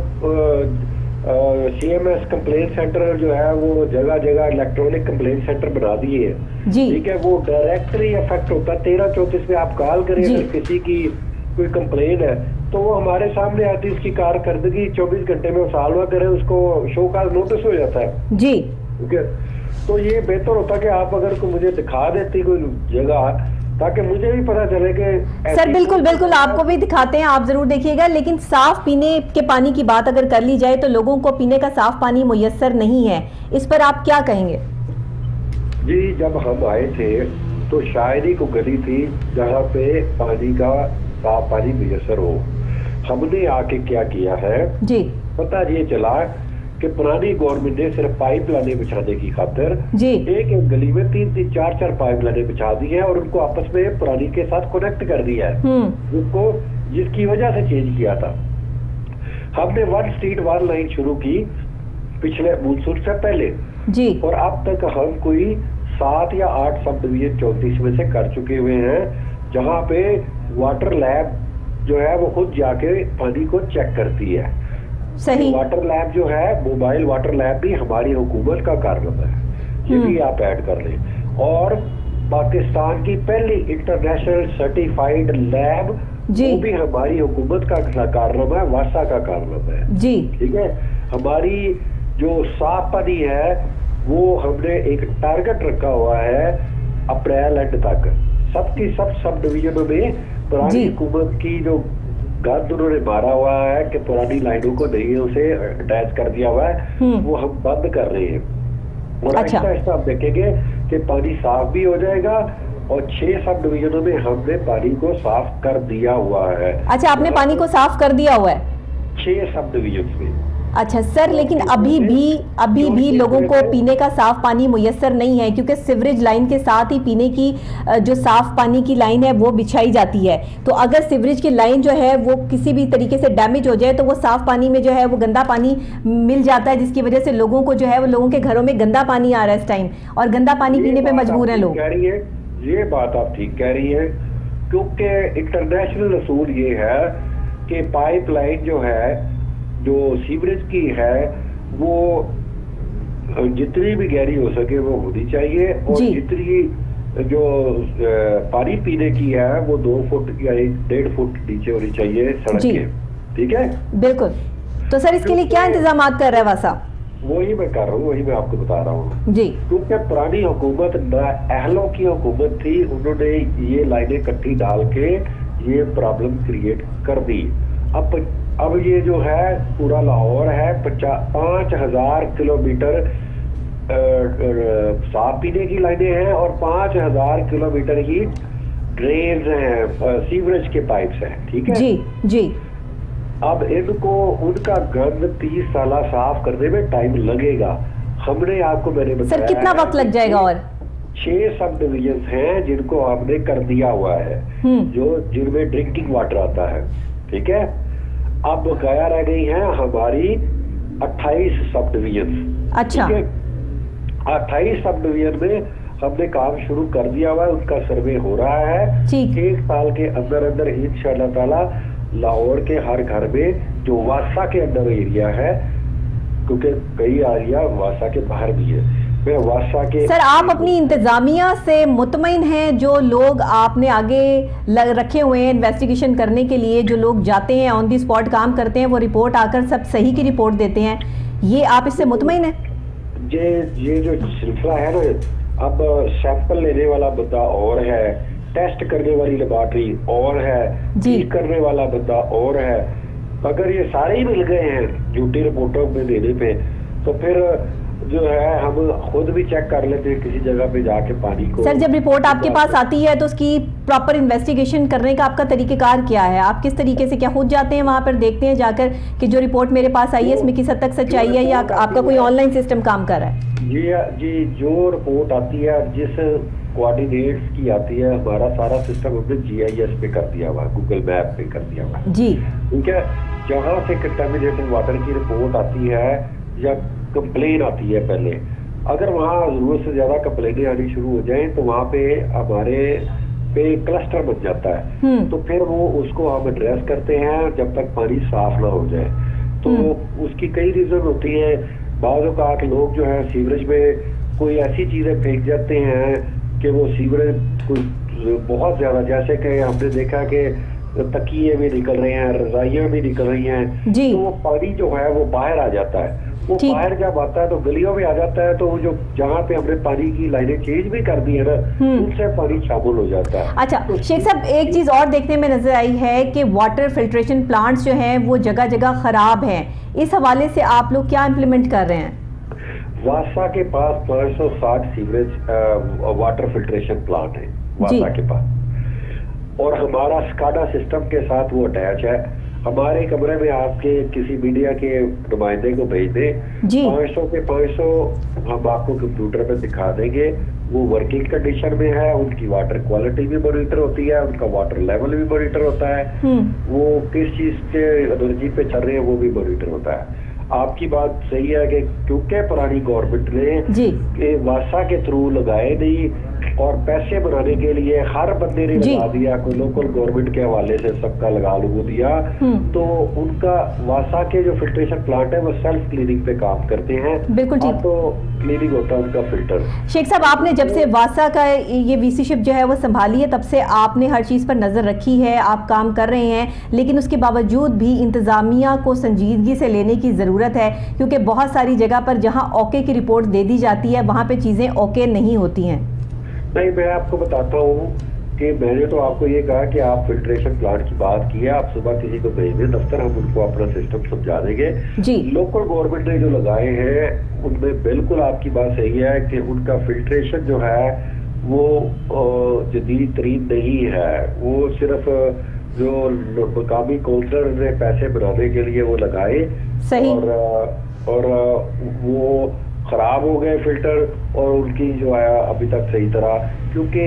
CMS कंप्लेंट सेंटर जो है वो जगह जगह इलेक्ट्रॉनिक कंप्लेंट सेंटर बना दिए हैं, ठीक है। वो डायरेक्टली इफेक्ट होता है। 1334 पे आप कॉल करें, अगर किसी की कोई कंप्लेन है तो वो हमारे सामने आती है, उसकी कारकर्दगी 24 घंटे में सालवा करे, उसको शो कॉज नोटिस हो जाता है जी, ठीक है। तो ये बेहतर होता कि आप अगर को मुझे दिखा देती कोई जगह, ताकि मुझे भी पता चले कि सर बिल्कुल बिल्कुल आपको भी दिखाते हैं, आप जरूर देखिएगा। लेकिन साफ पीने के पानी की बात अगर कर ली जाए तो लोगों को पीने का साफ पानी मुयस्सर नहीं है, इस पर आप क्या कहेंगे? जी, जब हम आए थे तो शायद ही को गली थी जहाँ पे पानी का साफ पानी मुयस्सर हो। हमने आके क्या किया है जी, पता ये चला कि पुरानी गवर्नमेंट ने सिर्फ पाइप लाइनें बिछाने की खातिर एक गली में 3-3, 4-4 पाइप लाइनें बिछा दी है और उनको आपस में पुरानी के साथ कनेक्ट कर दिया है, जिसकी वजह से चेंज किया था। हमने 1 स्ट्रीट 1 लाइन शुरू की पिछले मानसून से पहले जी, और अब तक हम कोई 7 या 8 सब डिवीजन 34 में से कर चुके हुए हैं, जहाँ पे वाटर लैब जो है वो खुद जाके पानी को चेक करती है। सही। वाटर लैब जो है, मोबाइल वाटर लैब भी हमारी हुकूमत का कारनामा है, ये भी आप ऐड कर लें। और पाकिस्तान की पहली इंटरनेशनल सर्टिफाइड लैब वो भी हमारी हुकूमत का कारनामा है, वासा का कारनामा है जी, ठीक है। हमारी जो साफ पानी है वो हमने एक टारगेट रखा हुआ है अप्रैल एंड तक सबकी सब डिवीजनों में पुरानी हुकूमत की जो गंद उन्होंने मारा हुआ है कि पुरानी लाइनों को नहीं उसे अटैच कर दिया हुआ है, वो हम बंद कर रहे हैं। और आहिस्ता आहिस्ता आप देखेंगे कि पानी साफ भी हो जाएगा और 6 सब डिवीजनों में हमने पानी को साफ कर दिया हुआ है। अच्छा, आपने पानी को साफ कर दिया हुआ है? 6 सब डिवीजन में। अच्छा सर, लेकिन अभी भी लोगों को पीने का साफ पानी मुयस्सर नहीं है, क्योंकि सीवरेज लाइन के साथ ही पीने की जो साफ पानी की लाइन है वो बिछाई जाती है। तो अगर सीवरेज की लाइन जो है वो किसी भी तरीके से डैमेज हो जाए तो वो साफ पानी में जो है वो गंदा पानी मिल जाता है, जिसकी वजह से लोगों को जो है वो लोगों के घरों में गंदा पानी आ रहा है इस टाइम, और गंदा पानी पीने पे मजबूर हैं लोग। ये बात आप ठीक कह रही है, क्योंकि इंटरनेशनल असूल ये है कि पाइपलाइन जो है जो सीवरेज की है वो जितनी भी गहरी हो सके वो होनी चाहिए, और जितनी जो पानी पीने की है वो 2 फुट या 1.5 फुट नीचे होनी चाहिए सड़क के। ठीक है, बिल्कुल। तो सर इसके लिए क्या इंतजाम कर रहा है वासा? वही मैं कर रहा हूँ, वही मैं आपको बता रहा हूँ जी। क्योंकि पुरानी हुकूमत अहलों की हुकूमत थी, उन्होंने ये लाइनें इकट्ठी डाल के ये प्रॉब्लम क्रिएट कर दी। अब ये जो है पूरा लाहौर है 5000 किलोमीटर साफ पीने की लाइनें हैं और 5000 किलोमीटर ही ड्रेन्स हैं, सीवरेज के पाइप्स हैं। ठीक है जी। अब इनको उनका गंद 30 साल साफ करने में टाइम लगेगा। मैंने बताया सर कितना वक्त लग जाएगा? और 6 सब डिविजन हैं जिनको हमने कर दिया हुआ है, जो जिनमें ड्रिंकिंग वाटर आता है। ठीक है, अब बकाया रह गई हैं हमारी 28 सब डिविजन। अच्छा, 28 सब डिविजन में हमने काम शुरू कर दिया हुआ है, उनका सर्वे हो रहा है। 1 साल के अंदर अंदर इंशाअल्लाह ताला लाहौर के हर घर में जो वासा के अंदर एरिया है, क्योंकि कई एरिया वासा के बाहर भी है, मैं वासा के। सर आप अपनी इंतजामिया से मुतमईन हैं? जो लोग आपने आगे रखे हुए हैं इन्वेस्टिगेशन करने के लिए, जो लोग जाते हैं ऑन दी स्पॉट काम करते हैं, वो रिपोर्ट आकर सब सही की रिपोर्ट देते हैं, ये आप इससे मुतमईन हैं? ये जो सिलसिला है ना, अब सैंपल लेने वाला बंदा और है, टेस्ट करने वाली लेबॉर्ट्री और है, ठीक करने वाला बंदा और है। अगर ये सारे ही मिल गए हैं ड्यूटी रिपोर्टों में देने पे, तो फिर जो है हम खुद भी चेक कर लेते हैं किसी जगह पे जाके पानी को। सर जब रिपोर्ट आपके पास आती है तो उसकी प्रॉपर इन्वेस्टिगेशन करने का आपका तरीकेकार क्या है? आप किस तरीके से, क्या खुद जाते हैं वहां पर, देखते हैं जाकर कि जो रिपोर्ट मेरे पास आई है इसमें किस हद तक सच्चाई है, या आपका कोई ऑनलाइन सिस्टम काम कर रहा है? जी, जो रिपोर्ट आती है, जिस कोऑर्डिनेट्स की आती है, हमारा सारा सिस्टम हमने GIS पे कर दिया हुआ, गूगल मैप पे कर दिया हुआ जी। ठीक है, जहाँ से कंटामिनेटेड वाटर की रिपोर्ट आती है या कंप्लेन आती है, पहले अगर वहाँ जरूरत से ज्यादा कंप्लेनें आनी शुरू हो जाए तो वहाँ पे हमारे पे क्लस्टर बन जाता है, तो फिर वो उसको हम एड्रेस करते हैं जब तक पानी साफ ना हो जाए। तो उसकी कई रीजन होती है। बाज़ औक़ात लोग जो है सीवरेज में कोई ऐसी चीजें फेंक जाते हैं कि वो सीवरेज कोई बहुत ज्यादा, जैसे कि हमने देखा कि तकिए भी निकल रहे हैं, रजाइयां भी निकल रही हैं, तो वो पानी जो है वो बाहर आ जाता है। वो बाहर जब आता है तो गलियों में आ जाता है, तो जो जहाँ पे हमने पानी की लाइनें चेंज भी कर दी है ना, उनसे पानी शामिल हो जाता है। अच्छा शेख साहब, एक चीज और देखने में नजर आई है कि वाटर फिल्ट्रेशन प्लांट्स जो हैं वो जगह जगह खराब हैं, इस हवाले से आप लोग क्या इम्प्लीमेंट कर रहे हैं? वासा के पास 560 सीवरेज वाटर फिल्ट्रेशन प्लांट है वासा के पास, और हमारा स्काडा सिस्टम के साथ वो अटैच है। हमारे कमरे में आपके किसी मीडिया के नुमाइंदे को भेज दें, 500 के 500 हम आपको कंप्यूटर पे दिखा देंगे। वो वर्किंग कंडीशन में है, उनकी वाटर क्वालिटी भी मॉनिटर होती है, उनका वाटर लेवल भी मॉनिटर होता है, वो किस चीज के एनर्जी पे चल रहे हैं वो भी मॉनिटर होता है। आपकी बात सही है कि क्योंकि पुरानी गवर्नमेंट ने वासा के थ्रू लगाए नहीं और पैसे बनाने के लिए हर बंदे ने लगा दिया, कोई लोकल गवर्नमेंट के हवाले से सबका लगा लगू दिया, तो उनका वासा के जो फिल्ट्रेशन प्लांट है वो सेल्फ क्लीनिंग पे काम करते हैं। बिल्कुल ठीक। तो क्लीनिंग होता है उनका फिल्टर। शेख साहब, आपने जब से वासा का ये वीसीशिप जो है वो संभाली है, तब से आपने हर चीज़ पर नज़र रखी है, आप काम कर रहे हैं, लेकिन उसके बावजूद भी इंतज़ामिया को संजीदगी से लेने की ज़रूरत है, क्योंकि बहुत सारी जगह पर जहाँ ओके की रिपोर्ट दे दी जाती है वहाँ पे चीज़ें ओके नहीं होती हैं। नहीं, मैं आपको बताता हूँ कि मैंने तो आपको ये कहा कि आप फिल्ट्रेशन प्लांट की बात की है, आप सुबह किसी को भेज दें दफ्तर, हम उनको अपना सिस्टम समझा देंगे। लोकल गवर्नमेंट ने जो लगाए हैं उनमें बिल्कुल आपकी बात सही है कि उनका फिल्ट्रेशन जो है वो जदीद तरीन नहीं है, वो सिर्फ जो मकामी काउंसलर ने पैसे बनाने के लिए वो लगाए, सही, और वो खराब हो गए फिल्टर, और उनकी जो है अभी तक सही तरह, क्योंकि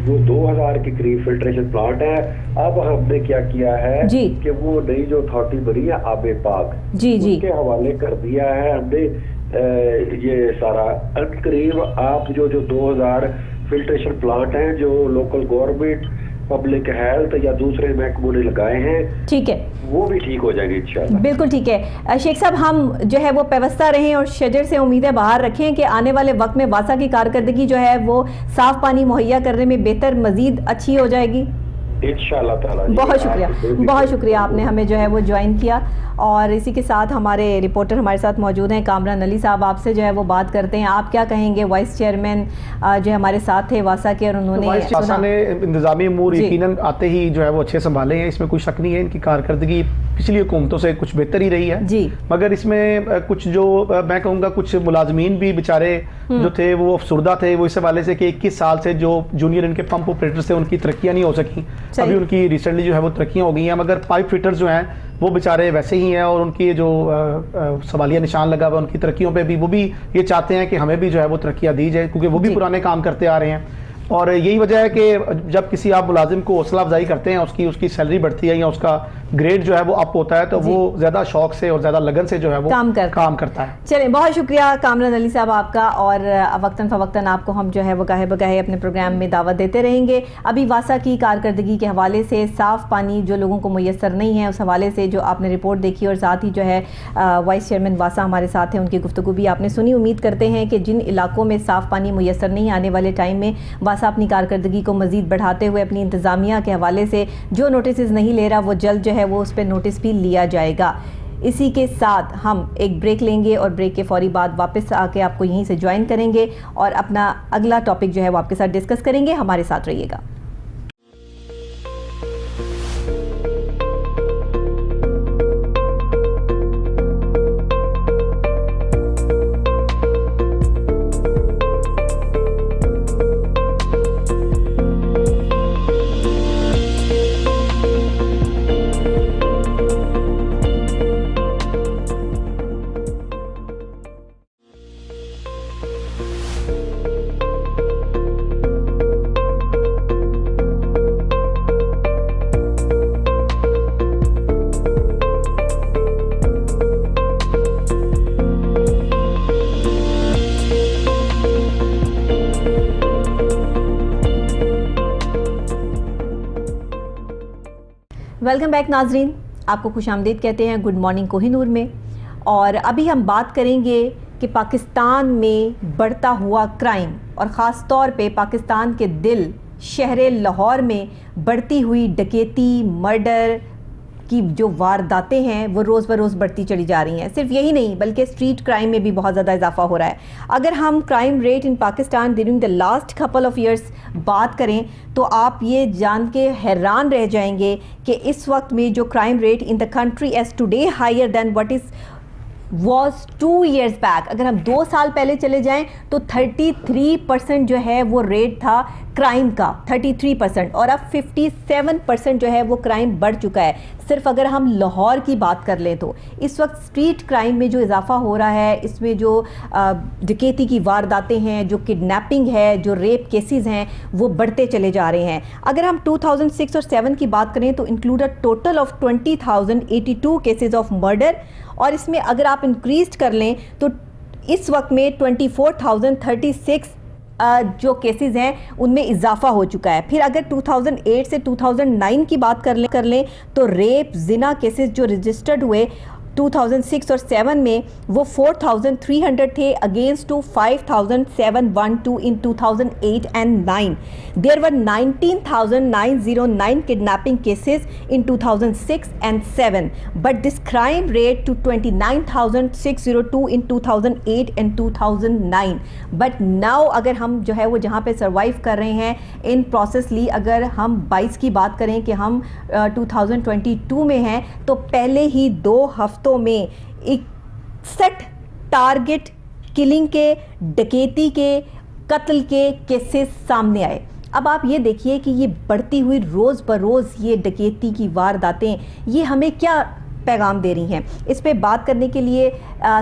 वो 2000 के करीब फिल्ट्रेशन प्लांट है। अब हमने क्या किया है जी, कि वो नई जो अथॉरिटी बनी है आबे पाक, जी जी, उसके हवाले कर दिया है हमने ये सारा। करीब आप जो 2000 फिल्ट्रेशन प्लांट हैं जो लोकल गवर्नमेंट, पब्लिक हेल्थ या दूसरे महकमों ने लगाए हैं, ठीक है, वो भी ठीक हो जाएंगे इंशाल्लाह। बिल्कुल ठीक है। शेख साहब, हम जो है वो पेवस्ता रहें और शजर से उम्मीदें बाहर रखें कि आने वाले वक्त में वासा की कारकर्दगी जो है वो साफ पानी मुहैया करने में बेहतर मजीद अच्छी हो जाएगी इंशाल्लाह ताला। बहुत शुक्रिया आपने हमें जो है वो ज्वाइन किया। और इसी के साथ हमारे रिपोर्टर हमारे साथ मौजूद हैं, कामरान अली साहब, आपसे जो है वो बात करते हैं। आप क्या कहेंगे, वाइस चेयरमैन जो हमारे साथ थे वासा के, और उन्होंने वासा ने इंतजामी अमूर यकीनन आते ही जो है वो अच्छे संभाले हैं, इसमें कोई शक नहीं है। इनकी कारकर्दगी पिछली हुकूमतों से कुछ बेहतर ही रही है जी, मगर इसमें कुछ जो मैं कहूँगा कुछ मुलाजमीन भी बेचारे जो थे वो अफसुर्दा थे, वो इस हवाले से कि 21 साल से जो जूनियर इनके पंप ऑपरेटर्स थे उनकी तरक्कियाँ नहीं हो सकी। अभी उनकी रिसेंटली जो है वो तरक्कियाँ हो गई हैं, मगर पाइप फिटर्स जो हैं वो बेचारे वैसे ही हैं, और उनकी जो सवालिया निशान लगा हुआ उनकी तरक्कियों पे भी, वो भी ये चाहते हैं कि हमें भी जो है वो तरक्कियाँ दी जाए, क्योंकि वो भी पुराने काम करते आ रहे हैं। और यही वजह है कि जब किसी आप मुलाजिम को हौसला अफजाई करते हैं, उसकी सैलरी बढ़ती है या उसका ग्रेड जो है वो अप होता है, तो वो ज़्यादा शौक से और ज़्यादा लगन से जो है वो काम करता है। चलें, बहुत शुक्रिया कामरान अली साहब आपका, और वक्तन फ़वक्तन आपको हम जो है वो गाहे बगाहे अपने प्रोग्राम में दावत देते रहेंगे। अभी वासा की कारकर्दगी के हवाले से, साफ़ पानी जो लोगों को मुयस्सर नहीं है, उस हवाले से जो आपने रिपोर्ट देखी, और साथ ही जो है वाइस चेयरमैन वासा हमारे साथ हैं, उनकी गुफ्तगू भी आपने सुनी। उम्मीद करते हैं कि जिन इलाकों में साफ़ पानी मुयस्सर नहीं, आने वाले टाइम में वासा अपनी कारकर्दगी को मज़ीद बढ़ाते हुए अपनी इंतज़ामिया के हवाले से जो नोटिस नहीं ले रहा, वो जल्द जो है वो उस पर नोटिस भी लिया जाएगा। इसी के साथ हम एक ब्रेक लेंगे, और ब्रेक के फौरी बाद वापस आके आपको यहीं से ज्वाइन करेंगे और अपना अगला टॉपिक जो है वो आपके साथ डिस्कस करेंगे। हमारे साथ रहिएगा। वेलकम बैक नाजरीन, आपको खुशामदीद कहते हैं गुड मॉर्निंग कोहिनूर में। और अभी हम बात करेंगे कि पाकिस्तान में बढ़ता हुआ क्राइम, और ख़ास तौर पे पाकिस्तान के दिल शहर लाहौर में बढ़ती हुई डकैती, मर्डर की जो वारदातें हैं वो रोज़ बरोज़ बढ़ती चली जा रही हैं। सिर्फ यही नहीं बल्कि स्ट्रीट क्राइम में भी बहुत ज़्यादा इजाफा हो रहा है। अगर हम crime rate in Pakistan during the last couple of years बात करें तो आप ये जान के हैरान रह जाएंगे कि इस वक्त में जो crime rate in the country as today higher than what is was 2 years बैक। अगर हम 2 साल पहले चले जाएं तो 33% जो है वो रेट था क्राइम का, 33%, और अब 57% जो है वो क्राइम बढ़ चुका है। सिर्फ अगर हम लाहौर की बात कर लें तो इस वक्त स्ट्रीट क्राइम में जो इजाफा हो रहा है, इसमें जो डकैती की वारदातें हैं, जो किडनैपिंग है, जो रेप केसेस हैं, वो बढ़ते चले जा रहे हैं। अगर हम 2006 और 7 की बात करें तो include a total of 20,082 cases of murder, और इसमें अगर आप इंक्रीज कर लें तो इस वक्त में 24,036 जो केसेस हैं उनमें इजाफा हो चुका है। फिर अगर 2008 से 2009 की बात कर लें तो रेप, जिना केसेस जो रजिस्टर्ड हुए 2006 और 7 में वो 4,300 थे against to 5,712 in 2008 and 9। There were 19,909 kidnapping cases in 2006 and 7, but this crime rate to 29,602 in 2008 and 2009। But now अगर हम जो है वो जहाँ पे सर्वाइव कर रहे हैं इन प्रोसेसली, अगर हम 22 की बात करें कि हम 2022 में हैं, तो पहले ही 2 हफ्तों में 61 टारगेट किलिंग के, डकैती के, कत्ल के केसेस सामने आए। اب آپ یہ دیکھیے کہ یہ بڑھتی ہوئی روز بروز یہ ڈکیتی کی وارداتیں یہ ہمیں کیا پیغام دے رہی ہیں؟ اس پہ بات کرنے کے لیے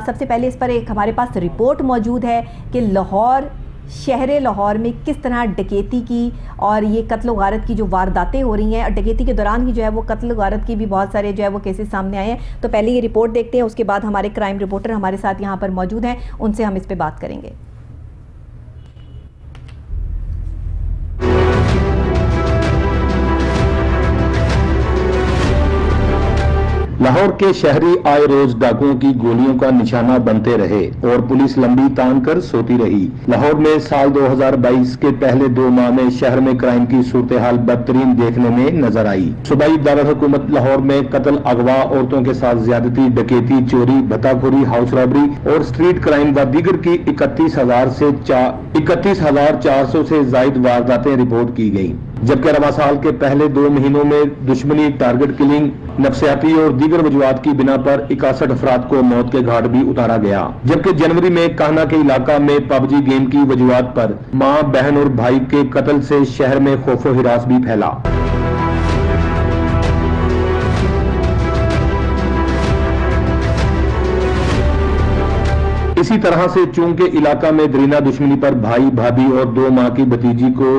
سب سے پہلے اس پر ایک ہمارے پاس رپورٹ موجود ہے کہ شہر لاہور میں کس طرح ڈکیتی کی اور یہ قتل و غارت کی جو وارداتیں ہو رہی ہیں، اور ڈکیتی کے دوران ہی جو ہے وہ قتل و غارت کی بھی بہت سارے جو ہے وہ کیسز سامنے آئے ہیں. تو پہلے یہ رپورٹ دیکھتے ہیں، اس کے بعد ہمارے کرائم رپورٹر ہمارے ساتھ یہاں پر موجود ہیں، ان سے ہم اس پہ بات کریں گے. لاہور کے شہری آئے روز ڈاکوؤں کی گولیوں کا نشانہ بنتے رہے اور پولیس لمبی تان کر سوتی رہی. لاہور میں سال 2022 کے پہلے 2 ماہ میں شہر میں کرائم کی صورتحال بدترین دیکھنے میں نظر آئی. صوبائی دارالحکومت لاہور میں قتل، اغوا، عورتوں کے ساتھ زیادتی، ڈکیتی، چوری، بھتا خوری، ہاؤس رابری اور اسٹریٹ کرائم و دیگر کی 31,400 سے زائد وارداتیں رپورٹ کی گئیں، جبکہ رواں سال کے پہلے 2 مہینوں میں دشمنی، ٹارگٹ کلنگ، نفسیاتی اور دیگر وجوہات کی بنا پر 61 افراد کو موت کے گھاٹ بھی اتارا گیا. جبکہ جنوری میں کہنا کے علاقہ میں پب جی گیم کی وجوہات پر ماں، بہن اور بھائی کے قتل سے شہر میں خوف و ہراس بھی پھیلا. اسی طرح سے چونکہ علاقہ میں درینہ دشمنی پر بھائی، بھابھی اور 2 ماہ کی بھتیجی کو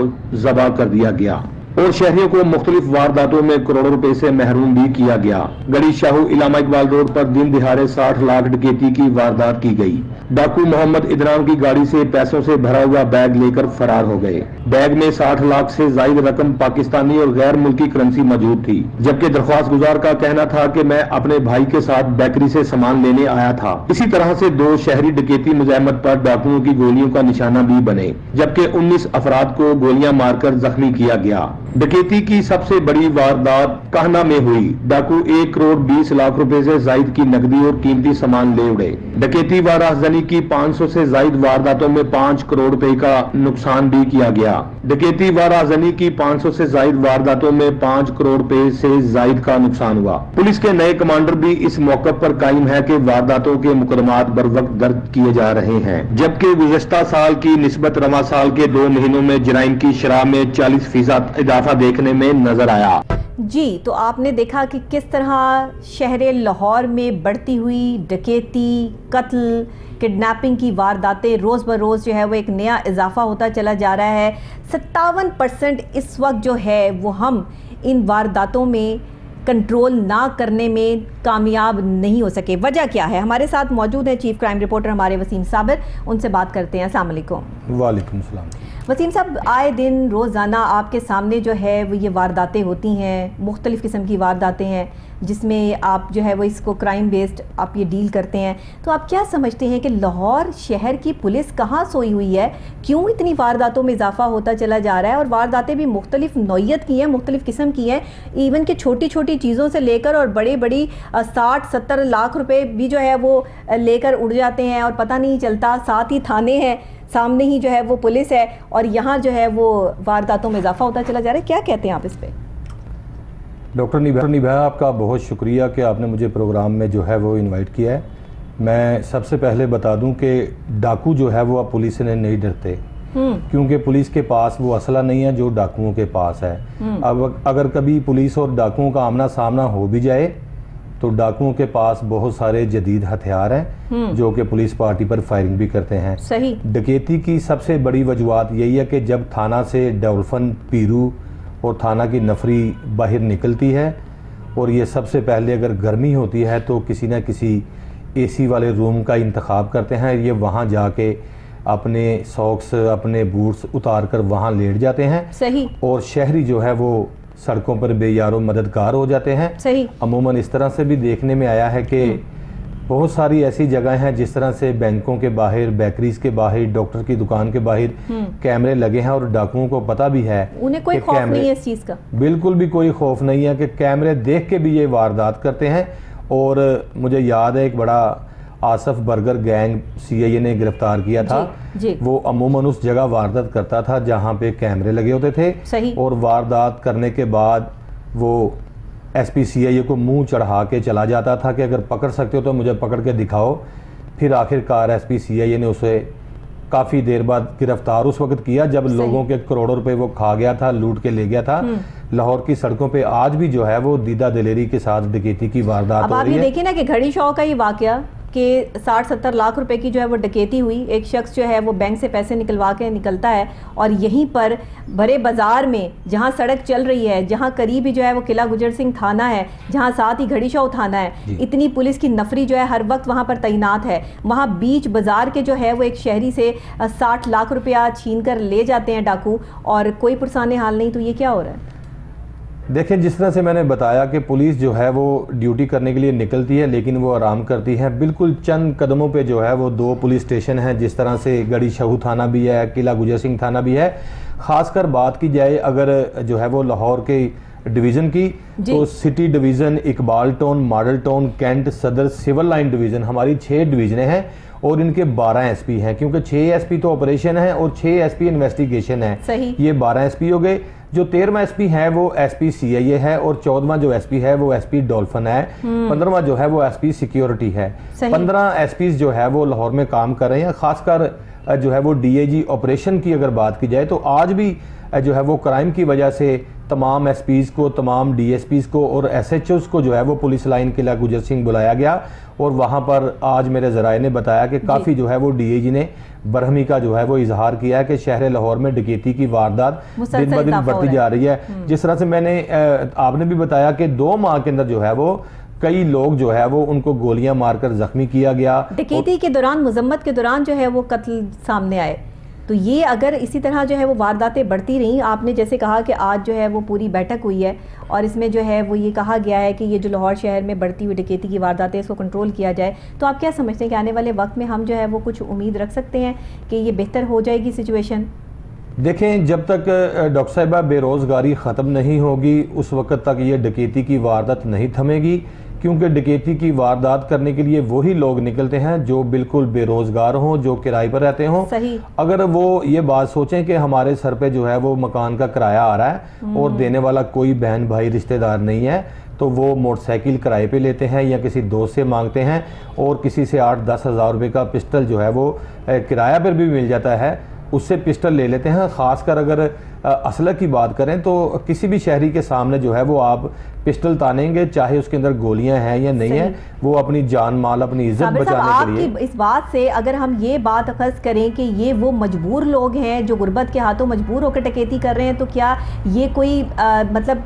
ذبح کر دیا گیا اور شہریوں کو مختلف وارداتوں میں کروڑوں روپے سے محروم بھی کیا گیا. گڑی شاہو علامہ اقبال روڈ پر دن دہاڑے 60 لاکھ ڈکیتی کی واردات کی گئی. ڈاکو محمد ادنان کی گاڑی سے پیسوں سے بھرا ہوا بیگ لے کر فرار ہو گئے. بیگ میں 60 لاکھ سے زائد رقم پاکستانی اور غیر ملکی کرنسی موجود تھی، جبکہ درخواست گزار کا کہنا تھا کہ میں اپنے بھائی کے ساتھ بیکری سے سامان لینے آیا تھا. اسی طرح سے 2 شہری ڈکیتی مزاحمت پر ڈاکوؤں کی گولیوں کا نشانہ بھی بنے، جبکہ 19 افراد کو گولیاں مار کر زخمی کیا گیا. ڈکیتی کی سب سے بڑی واردات کہنا میں ہوئی. ڈاکو 1 کروڑ 20 لاکھ روپے سے زائد کی نقدی اور قیمتی سامان لے اڑے. ڈکیتی و راہزنی کی 500 سے زائد وارداتوں میں 5 کروڑ روپے کا نقصان بھی کیا گیا. ڈکیتی و راہزنی کی 500 سے زائد وارداتوں میں 5 کروڑ روپے سے زائد کا نقصان ہوا. پولیس کے نئے کمانڈر بھی اس موقع پر قائم ہے کہ وارداتوں کے مقدمات بر وقت درج کیے جا رہے ہیں، جبکہ گزشتہ سال کی نسبت رواں سال کے 2 مہینوں میں جرائم کی شرح میں 40% اضافہ دیکھنے میں نظر آیا. جی، تو آپ نے دیکھا کہ کس طرح شہر لاہور میں بڑھتی ہوئی ڈکیتی، قتل، کڈنیپنگ کی وارداتیں روز بروز جو ہے وہ ایک نیا اضافہ ہوتا چلا جا رہا ہے. 57% اس وقت جو ہے وہ ہم ان وارداتوں میں کنٹرول نہ کرنے میں کامیاب نہیں ہو سکے. وجہ کیا ہے؟ ہمارے ساتھ موجود ہیں چیف کرائم رپورٹر ہمارے وسیم صابر، ان سے بات کرتے ہیں. السلام علیکم. وعلیکم السلام. وسیم صاحب، آئے دن روزانہ آپ کے سامنے جو ہے وہ یہ وارداتیں ہوتی ہیں، مختلف قسم کی وارداتیں ہیں جس میں آپ جو ہے وہ اس کو کرائم بیسڈ آپ یہ ڈیل کرتے ہیں. تو آپ کیا سمجھتے ہیں کہ لاہور شہر کی پولیس کہاں سوئی ہوئی ہے؟ کیوں اتنی وارداتوں میں اضافہ ہوتا چلا جا رہا ہے؟ اور وارداتیں بھی مختلف نوعیت کی ہیں، مختلف قسم کی ہیں، ایون کہ چھوٹی چھوٹی چیزوں سے لے کر اور بڑی 60-70 لاکھ روپے بھی جو ہے وہ لے کر اڑ جاتے ہیں اور پتہ نہیں چلتا. ساتھ ہی تھانے ہیں، سامنے ہی جو ہے وہ پولیس ہے، اور یہاں جو ہے وہ وارداتوں میں اضافہ ہوتا چلا جا رہا ہے. کیا کہتے ہیں آپ اس پہ؟ ڈاکٹر نبیہ، آپ کا بہت شکریہ کہ آپ نے مجھے پروگرام میں جو ہے وہ انوائٹ کیا ہے. میں سب سے پہلے بتا دوں کہ ڈاکو جو ہے وہ اب پولیس سے نہیں ڈرتے، کیونکہ پولیس کے پاس وہ اسلحہ نہیں ہے جو ڈاکوؤں کے پاس ہے. اب اگر کبھی پولیس اور ڈاکوؤں کا آمنا سامنا ہو بھی جائے تو ڈاکوؤں کے پاس بہت سارے جدید ہتھیار ہیں جو کہ پولیس پارٹی پر فائرنگ بھی کرتے ہیں. صحیح. ڈکیتی کی سب سے بڑی وجوہات یہی ہے کہ جب تھانہ سے ڈولفن، پیرو اور تھانہ کی نفری باہر نکلتی ہے، اور یہ سب سے پہلے اگر گرمی ہوتی ہے تو کسی نہ کسی اے سی والے روم کا انتخاب کرتے ہیں. یہ وہاں جا کے اپنے ساکس، اپنے بوٹس اتار کر وہاں لیٹ جاتے ہیں. صحیح. اور شہری جو ہے وہ سڑکوں پر بے یار و مددگار ہو جاتے ہیں. صحیح. عموماً اس طرح سے بھی دیکھنے میں آیا ہے کہ بہت ساری ایسی جگہیں ہیں جس طرح سے بینکوں کے باہر، بیکریز کے باہر، ڈاکٹر کی دکان کے باہر کیمرے لگے ہیں، اور ڈاکوؤں کو پتہ بھی ہے، انہیں کوئی خوف نہیں ہے اس چیز کا. بالکل بھی کوئی خوف نہیں ہے کہ کیمرے دیکھ کے بھی یہ واردات کرتے ہیں. اور مجھے یاد ہے ایک بڑا آصف برگر گینگ CIA نے گرفتار کیا تھا. جی. وہ عموماً اس جگہ واردات کرتا تھا جہاں پہ کیمرے لگے ہوتے تھے. صحیح. اور واردات کرنے کے بعد وہ SP CIA کو منہ چڑھا کے چلا جاتا تھا کہ اگر پکڑ سکتے ہو تو مجھے پکڑ کے دکھاؤ. پھر آخر کار SP CIA نے اسے काफ़ी देर बाद गिरफ्तार उस वक्त किया जब लोगों के करोड़ों रुपए वो खा गया था, लूट के ले गया था। लाहौर की सड़कों पे आज भी जो है वो दीदा दिलेरी के साथ डकैती की वारदात अब हो आप रही ये है। देखिए ना कि घड़ी शॉ का ये वाकया कि 60-70 लाख रुपए की जो है वो डकैती हुई, एक शख्स जो है वो बैंक से पैसे निकलवा के निकलता है और यहीं पर बड़े बाजार में जहां सड़क चल रही है, जहां करीब ही जो है वो किला गुजर सिंह थाना है, जहां साथ ही घड़ी शॉ थाना है, इतनी पुलिस की नफरी जो है हर वक्त वहां पर तैनात है। वहां बीच बाजार के जो है वो एक शहरी से 60 लाख रुपया छीन कर ले जाते हैं डाकू और कोई पुरसाने हाल नहीं। तो ये क्या हो रहा है? देखें, जिस तरह से मैंने बताया कि पुलिस जो है वो ड्यूटी करने के लिए निकलती है लेकिन वो आराम करती है। बिल्कुल चंद कदमों पे जो है वो 2 पुलिस स्टेशन हैं, जिस तरह से गड़ी शहू थाना भी है, किला गुजर सिंह थाना भी है। ख़ासकर बात की जाए अगर जो है वो लाहौर के डिवीज़न की तो city division, Iqbal Town, Model Town, Cantt, Saddar, civil line division, हमारी 6 डिवीज़नें हैं और इनके 12 एसपी हैं, क्योंकि 6 एसपी तो ऑपरेशन है और 6 एसपी इन्वेस्टिगेशन है। सही। ये 12 एसपी हो गए। जो 13वां एसपी है वो एसपी सीआईए है और 14वां जो एसपी है वो एसपी डॉल्फिन है। 15वां जो है वो एसपी सिक्योरिटी है। 15 एसपी जो है वो लाहौर में काम कर रहे हैं। खासकर जो है वो डीआईजी ऑपरेशन की अगर बात की जाए तो आज भी जो है वो क्राइम की वजह से तमाम एसपीज को, तमाम डीएसपीज को और एसएचओज को जो है वो पुलिस लाइन किला गुजर सिंह बुलाया गया और वहाँ पर आज मेरे ज़राए ने बताया कि काफ़ी जो है वो डीआईजी ने बरहमी का जो है वो इजहार किया है कि शहर लाहौर में डकैती की वारदात दिन ब दिन बढ़ती जा रही है। जिस तरह से मैंने आपने भी बताया कि 2 माह के अंदर जो है वो कई लोग जो है वो उनको गोलियां मारकर जख्मी किया गया। डकैती के दौरान, मजम्मत के दौरान जो है वो कत्ल सामने आए। तो ये अगर इसी तरह जो है वो वारदातें बढ़ती रहीं, आपने जैसे कहा कि आज जो है वो पूरी बैठक हुई है और इसमें जो है वो ये कहा गया है कि ये जो लाहौर शहर में बढ़ती हुई डकैती की वारदातें इसको कंट्रोल किया जाए, तो आप क्या समझते हैं कि आने वाले वक्त में हम जो है वो कुछ उम्मीद रख सकते हैं कि ये बेहतर हो जाएगी सिचुएशन? देखें, जब तक डॉक्टर साहिबा बेरोज़गारी ख़त्म नहीं होगी उस वक्त तक ये डकैती की वारदात नहीं थमेगी, क्योंकि डकैती की वारदात करने के लिए वही लोग निकलते हैं जो बिल्कुल बेरोज़गार हों, जो किराए पर रहते हों। अगर वो ये बात सोचें कि हमारे सर पे जो है वो मकान का किराया आ रहा है और देने वाला कोई बहन भाई रिश्तेदार नहीं है, तो वो मोटरसाइकिल किराए पे लेते हैं या किसी दोस्त से मांगते हैं और किसी से 8-10 हज़ार रुपये का पिस्टल जो है वो किराया पर भी मिल जाता है, उससे पिस्टल ले लेते हैं। ख़ासकर अगर असलह की बात करें तो किसी भी शहरी के सामने जो है वो आप पिस्टल तानेंगे, चाहे उसके अंदर गोलियां हैं या नहीं है, वो अपनी जान माल, अपनी इज्जत बचाने के लिए। इस बात से अगर हम ये बात अखज़ करें कि ये वो मजबूर लोग हैं जो गुर्बत के हाथों मजबूर होकर डकैती कर रहे हैं, तो क्या ये कोई मतलब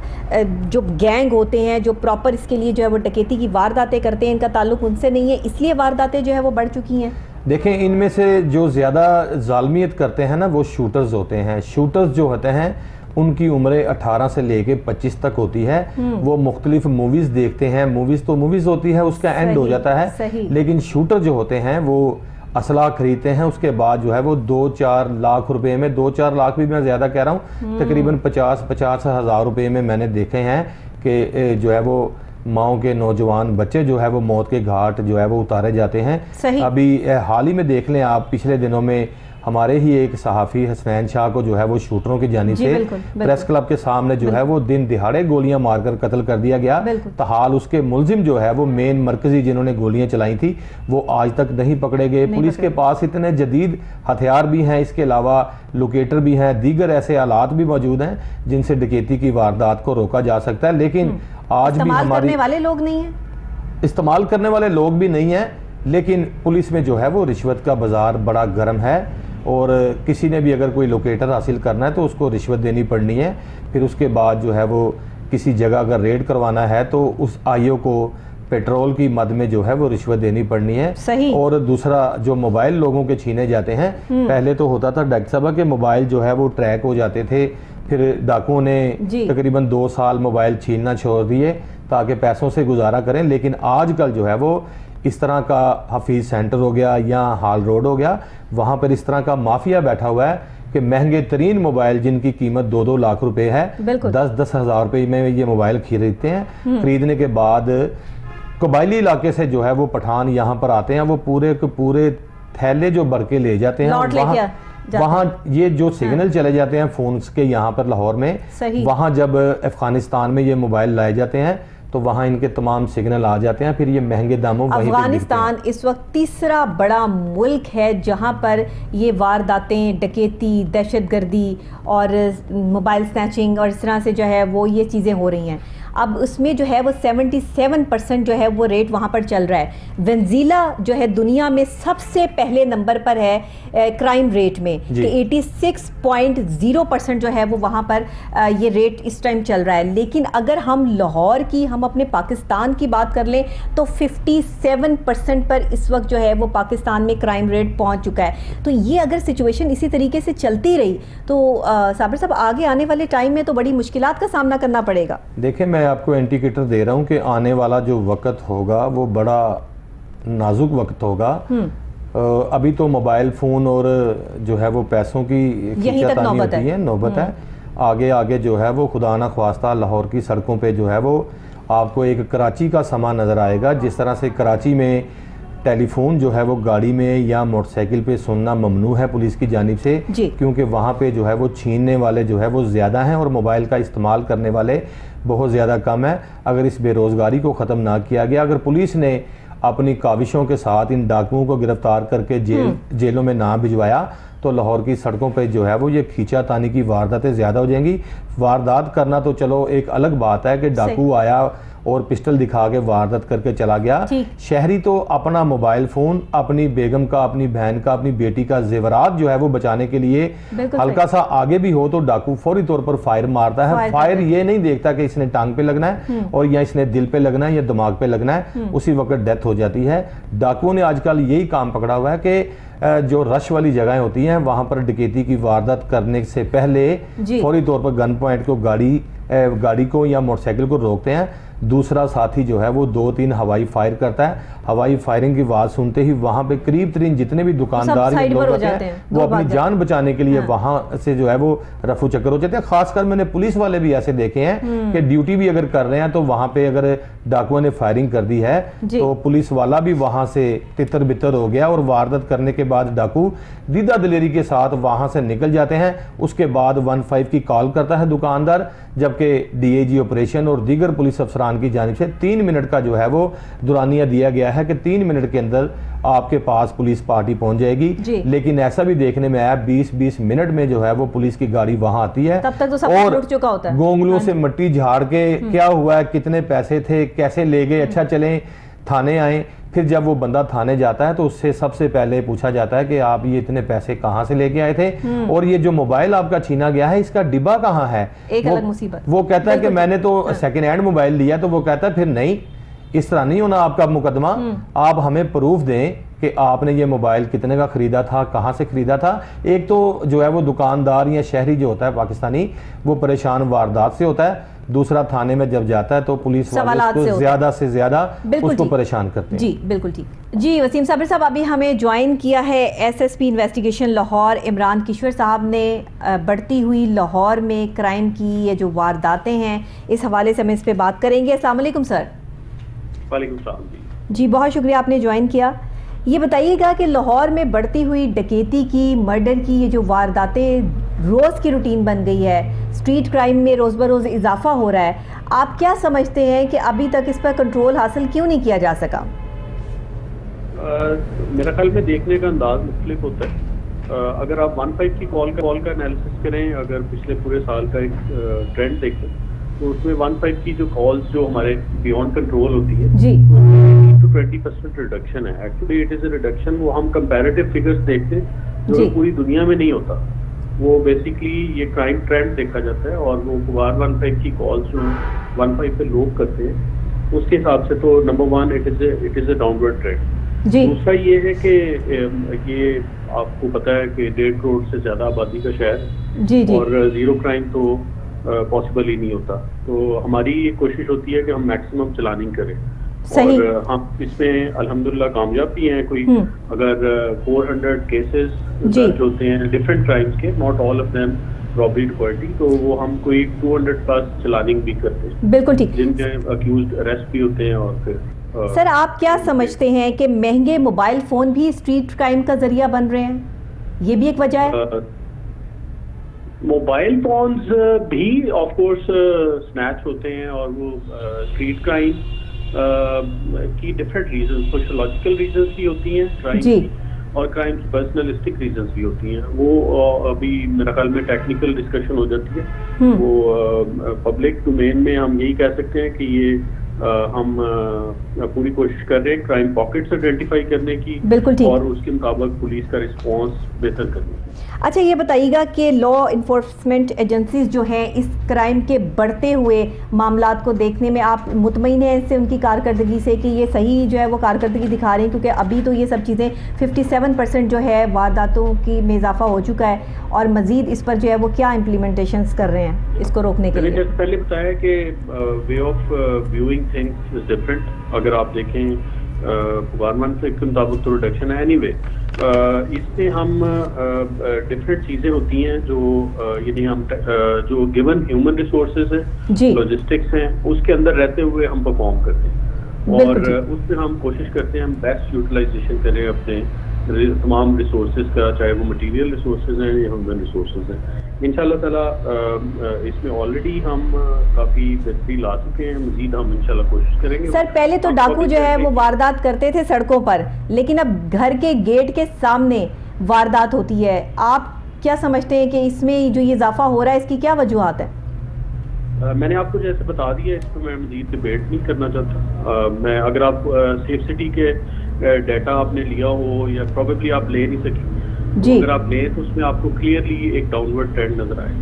जो गैंग होते हैं जो प्रॉपर इसके लिए जो है वो डकैती की वारदातें करते हैं, इनका ताल्लुक उनसे नहीं है, इसलिए वारदातें जो है वो बढ़ चुकी हैं? देखें, इनमें से जो ज़्यादा ज़ालमियत करते हैं ना वो शूटर्स होते हैं। शूटर्स जो होते हैं उनकी उम्र 18 से लेके 25 तक होती है। वो मुख्तलिफ मूवीज़ देखते हैं, मूवीज़ तो मूवीज़ होती है, उसका एंड हो जाता है, लेकिन शूटर जो होते हैं वो असला खरीदते हैं, उसके बाद जो है वो 2-4 लाख रुपए में, 2-4 लाख भी मैं ज़्यादा कह रहा हूँ, तकरीबन 50 हज़ार रुपये में मैंने देखे हैं कि जो है वो माओ के नौजवान बच्चे जो है वो मौत के घाट जो है वो उतारे जाते हैं। अभी हाल ही में देख लें आप, पिछले दिनों में हमारे ही एक सहाफ़ी हसनैन शाह को जो है वो शूटरों की जानिब से प्रेस क्लब के सामने जो है वो दिन दिहाड़े गोलियां मारकर कत्ल कर दिया गया। तहाल उसके मुलजिम जो है वो मेन मरकजी जिन्होंने गोलियां चलाई थी वो आज तक नहीं पकड़े गए। पुलिस के पास इतने जदीद हथियार भी हैं, इसके अलावा लोकेटर भी हैं, दीगर ऐसे आलात भी मौजूद हैं जिनसे डकैती की वारदात को रोका जा सकता है। लेकिन आज भी हमारे करने वाले लोग नहीं हैं, इस्तेमाल करने वाले लोग भी नहीं हैं, लेकिन पुलिस में जो है वो रिश्वत का बाजार बड़ा गर्म है और किसी ने भी अगर कोई लोकेटर हासिल करना है तो उसको रिश्वत देनी पड़नी है। फिर उसके बाद जो है वो किसी जगह अगर रेड करवाना है तो उस आईओ को पेट्रोल की मद में जो है वो रिश्वत देनी पड़नी है। और दूसरा, जो मोबाइल लोगों के छीने जाते हैं, पहले तो होता था डॉक्टर साहब के मोबाइल जो है वो ट्रैक हो जाते थे, फिर डाकुओं ने तकरीबन 2 साल मोबाइल छीनना छोड़ दिए ताकि पैसों से गुजारा करें। लेकिन आजकल जो है वो इस तरह का हफीज़ सेंटर हो गया या हाल रोड हो गया, वहाँ पर इस तरह का माफिया बैठा हुआ है कि महंगे तरीन मोबाइल जिनकी कीमत 2-2 लाख रुपए है, 10-10 हज़ार रुपये में ये मोबाइल खरीदते हैं। खरीदने के बाद कबायली इलाके से जो है वो पठान यहाँ पर आते हैं, वो पूरे के पूरे थैले जो भर के ले जाते हैं। वहाँ ये जो सिग्नल चले जाते हैं फ़ोन्स के यहाँ पर लाहौर में, वहाँ जब अफ़गानिस्तान में ये मोबाइल लाए जाते हैं تو وہاں ان کے تمام سگنل آ جاتے ہیں, پھر یہ مہنگے داموں وہیں پہ ملتے ہیں. افغانستان اس وقت تیسرا بڑا ملک ہے جہاں پر یہ وارداتیں, ڈکیتی, دہشت گردی اور موبائل سنیچنگ اور اس طرح سے جو ہے وہ یہ چیزیں ہو رہی ہیں. اب اس میں جو ہے وہ 77% جو ہے وہ ریٹ وہاں پر چل رہا ہے. وینزیلا جو ہے دنیا میں سب سے پہلے نمبر پر ہے کرائم ریٹ میں, کہ 86.0% جو ہے وہ وہاں پر یہ ریٹ اس ٹائم چل رہا ہے. لیکن اگر ہم لاہور کی, ہم اپنے پاکستان کی بات کر لیں تو 57% پر اس وقت جو ہے وہ پاکستان میں کرائم ریٹ پہنچ چکا ہے. تو یہ اگر سچویشن اسی طریقے سے چلتی رہی تو صابر صاحب آگے آنے والے ٹائم میں تو بڑی مشکلات کا سامنا کرنا پڑے گا. دیکھیں میں آپ کو انڈیکیٹر دے رہا ہوں کہ آنے والا جو وقت ہوگا وہ بڑا نازک وقت ہوگا. ابھی تو موبائل فون اور جو ہے وہ پیسوں کی کھینچاتانی ہوتی ہے, نوبت ہے. آگے آگے جو ہے وہ خدا نہ خواستہ لاہور کی سڑکوں پہ جو ہے وہ آپ کو ایک کراچی کا سما نظر آئے گا. جس طرح سے کراچی میں ٹیلی فون جو ہے وہ گاڑی میں یا موٹر سائیکل پہ سننا ممنوع ہے پولیس کی جانب سے, کیونکہ وہاں پہ جو ہے وہ چھیننے والے جو ہے وہ زیادہ ہیں اور موبائل کا استعمال کرنے والے بہت زیادہ کم ہے. اگر اس بے روزگاری کو ختم نہ کیا گیا, اگر پولیس نے اپنی کاوشوں کے ساتھ ان ڈاکوؤں کو گرفتار کر کے جیلوں میں نہ بھجوایا تو لاہور کی سڑکوں پہ جو ہے وہ یہ کھینچا تانی کی وارداتیں زیادہ ہو جائیں گی. واردات کرنا تو چلو ایک الگ بات ہے کہ ڈاکو آیا اور پسٹل دکھا کے واردات کر کے چلا گیا. شہری تو اپنا موبائل فون, اپنی بیگم کا, اپنی بہن کا, اپنی بیٹی کا زیورات جو ہے وہ بچانے کے لیے ہلکا سا آگے بھی ہو تو ڈاکو فوری طور پر فائر مارتا ہے. فائر یہ نہیں دیکھتا کہ اس نے ٹانگ پہ لگنا ہے اور یا اس نے دل پہ لگنا ہے یا دماغ پہ لگنا ہے, اسی وقت ڈیتھ ہو جاتی ہے. ڈاکوؤں نے آج کل یہی کام پکڑا ہوا ہے کہ جو رش والی جگہیں ہوتی ہیں وہاں پر ڈکیتی کی واردات کرنے سے پہلے فوری طور پر گن پوائنٹ کو گاڑی کو یا موٹر سائیکل کو روکتے ہیں. دوسرا ساتھی جو ہے وہ 2-3 ہوائی فائر کرتا ہے. ہوائی فائرنگ کی آواز سنتے ہی وہاں پہ قریب ترین جتنے بھی دکاندار یا لوگ ہوتے ہیں وہ اپنی جان بچانے کے لیے وہاں سے جو ہے وہ رفو چکر ہو جاتے ہیں. خاص کر میں نے پولیس والے بھی ایسے دیکھے ہیں کہ ڈیوٹی بھی اگر کر رہے ہیں تو وہاں پہ اگر ڈاکوؤں نے فائرنگ کر دی ہے تو پولیس والا بھی وہاں سے تتر بتر ہو گیا اور واردات کرنے کے بعد ڈاکو دیدہ دلیری کے ساتھ وہاں سے نکل جاتے ہیں. اس کے بعد 15 کی کال کرتا ہے دکاندار, جبکہ ڈی اے جی آپریشن اور دیگر پولیس افسران کی جانب سے 3 منٹ کا جو ہے وہ دورانیہ دیا گیا ہے کہ 3 منٹ کے اندر آپ کے پاس پولیس پارٹی پہنچ جائے گی. لیکن ایسا بھی دیکھنے میں آیا 20 منٹ میں جو ہے وہ پولیس کی گاڑی وہاں آتی ہے اور گونگلوں سے مٹی جھاڑ کے کیا ہوا ہے, کتنے پیسے تھے, کیسے لے گئے, اچھا چلیں تھانے آئیں. پھر جب وہ بندہ تھانے جاتا ہے تو اس سے سب سے پہلے پوچھا جاتا ہے کہ آپ یہ اتنے پیسے کہاں سے لے کے آئے تھے اور یہ جو موبائل آپ کا چھینا گیا ہے اس کا ڈبہ کہاں ہے. وہ کہتا ہے کہ میں نے تو سیکنڈ ہینڈ موبائل لیا. تو وہ کہتا ہے پھر نہیں, اس طرح نہیں ہونا آپ کا مقدمہ, آپ ہمیں پروف دیں کہ آپ نے یہ موبائل کتنے کا خریدا تھا, کہاں سے خریدا تھا. ایک تو جو ہے وہ دکاندار یا شہری جو ہوتا ہے پاکستانی وہ پریشان واردات سے ہوتا ہے, دوسرا تھانے میں جب جاتا ہے تو پولیس والے اس کو زیادہ سے زیادہ اس کو پریشان کرتے ہیں. جی بالکل ٹھیک. جی وسیم صابر صاحب, ابھی ہمیں جوائن کیا ہے S S P investigation Lahore Imran Kishwar sahib نے. بڑھتی ہوئی لاہور میں کرائم کی یہ جو وارداتیں ہیں اس حوالے سے ہم اس پہ بات کریں گے. السلام علیکم سر. وعلیکم السلام. جی بہت شکریہ آپ نے جوائن کیا. یہ بتائیے گا کہ لاہور میں بڑھتی ہوئی ڈکیتی کی, مرڈر کی یہ جو وارداتیں روز کی روٹین بن گئی ہے, اسٹریٹ کرائم میں روز بروز اضافہ ہو رہا ہے, آپ کیا سمجھتے ہیں کہ ابھی تک اس پر کنٹرول حاصل کیوں نہیں کیا جا سکا؟ میرا خیال میں دیکھنے کا انداز مختلف ہوتا ہے. اگر آپ 15 کی کال کا انالیسس کریں, اگر پچھلے پورے سال کا ایک ٹرینڈ دیکھیں تو اس میں 15 کی جو کالز جو ہمارے بیونڈ کنٹرول ہوتی ہے جی 20% ریڈکشن ہے. Actually it is a reduction. وہ ہم کمپیریٹیو فگرز دیکھتے ہیں جو پوری دنیا میں نہیں ہوتا. وہ بیسیکلی یہ کرائم ٹرینڈ دیکھا جاتا ہے اور وہ 15 کی کالز جو 15 پہ لوگ کرتے ہیں اس کے حساب سے تو number 1 it is a downward trend. دوسرا یہ ہے کہ یہ آپ کو پتا ہے کہ 1.5 کروڑ سے زیادہ آبادی کا شہر اور زیرو کرائم تو پاسبل ہی نہیں ہوتا. تو ہماری یہ کوشش ہوتی ہے کہ ہم میکسیمم چلاننگ کریں اور ہم اس میں الحمدللہ کامیاب بھی ہیں. کوئی اگر 400 کیسز درج ہوتے ہیں ڈفرینٹ کرائمز کے, not all of them robbery ڈکیتی, تو وہ ہم کوئی 200 پلس چلاننگ بھی کرتے ہیں. بالکل ٹھیک. جن کے اکیوزڈ اریسٹ بھی ہوتے ہیں. اور پھر سر آپ کیا سمجھتے ہیں کہ مہنگے موبائل فون بھی اسٹریٹ کرائم کا ذریعہ بن رہے ہیں؟ یہ بھی ایک وجہ ہے. موبائل فونز بھی آف کورس سنیچ ہوتے ہیں اور وہ اسٹریٹ کرائم کی ڈفرینٹ ریزنز، سوشولوجیکل ریزنز بھی ہوتی ہیں کرائم کی، اور کرائم پرسنلسٹک ریزنز بھی ہوتی ہیں. وہ ابھی میرا خیال میں ٹیکنیکل ڈسکشن ہو جاتی ہے. وہ پبلک ڈومین میں ہم یہی کہہ سکتے ہیں کہ یہ ہم پوری کوشش کر رہے ہیں کرائم پاکٹس آئیڈینٹیفائی کرنے کی، اور اس کے مطابق پولیس کا رسپانس بہتر کرنے کی. اچھا یہ بتائیے گا کہ لا انفورسمنٹ ایجنسیز جو ہیں اس کرائم کے بڑھتے ہوئے معاملات کو دیکھنے میں آپ مطمئن ہیں اس سے، ان کی کارکردگی سے، کہ یہ صحیح جو ہے وہ کارکردگی دکھا رہے ہیں؟ کیونکہ ابھی تو یہ سب چیزیں 57% جو ہے وارداتوں کی میں اضافہ ہو چکا ہے، اور مزید اس پر جو ہے وہ کیا امپلیمنٹیشنز کر رہے ہیں اس کو روکنے کے لیے؟ میں نے جیسے پہلے بتایا کہ way of viewing things is different. اگر آپ دیکھیں گورنمنٹ سے کے مطابق تو ریڈکشن ہے اینی وے. اس میں ہم ڈفرینٹ چیزیں ہوتی ہیں جو یعنی ہم جو گیون ہیومن ریسورسز ہیں، لاجسٹکس ہیں، اس کے اندر رہتے ہوئے ہم پرفارم کرتے ہیں، اور اس میں ہم کوشش کرتے ہیں ہم بیسٹ یوٹیلائزیشن کریں اپنے تمام ریسورسز کا، چاہے وہ مٹیریل ریسورسز ہیں یا ہیومن ریسورسز ہیں. انشاءاللہ تعالیٰ اس میں آلریڈی ہم کافی بہتری لا چکے ہیں، مزید ہم انشاءاللہ کوشش کریں گے. سر پہلے تو ڈاکو جو ہے وہ واردات کرتے تھے سڑکوں پر، لیکن اب گھر کے گیٹ کے سامنے واردات ہوتی ہے. آپ کیا سمجھتے ہیں کہ اس میں جو یہ اضافہ ہو رہا ہے اس کی کیا وجوہات ہے؟ میں نے آپ کو جیسے بتا دیا، اس پہ میں مزید ڈبیٹ نہیں کرنا چاہتا. میں اگر آپ سیف سٹی کے ڈیٹا آپ نے لیا ہو یا پروبیبلی آپ لے نہیں سکیں، اگر آپ لیں تو اس میں آپ کو کلیئرلی ایک ڈاؤن ورڈ ٹرینڈ نظر آئے.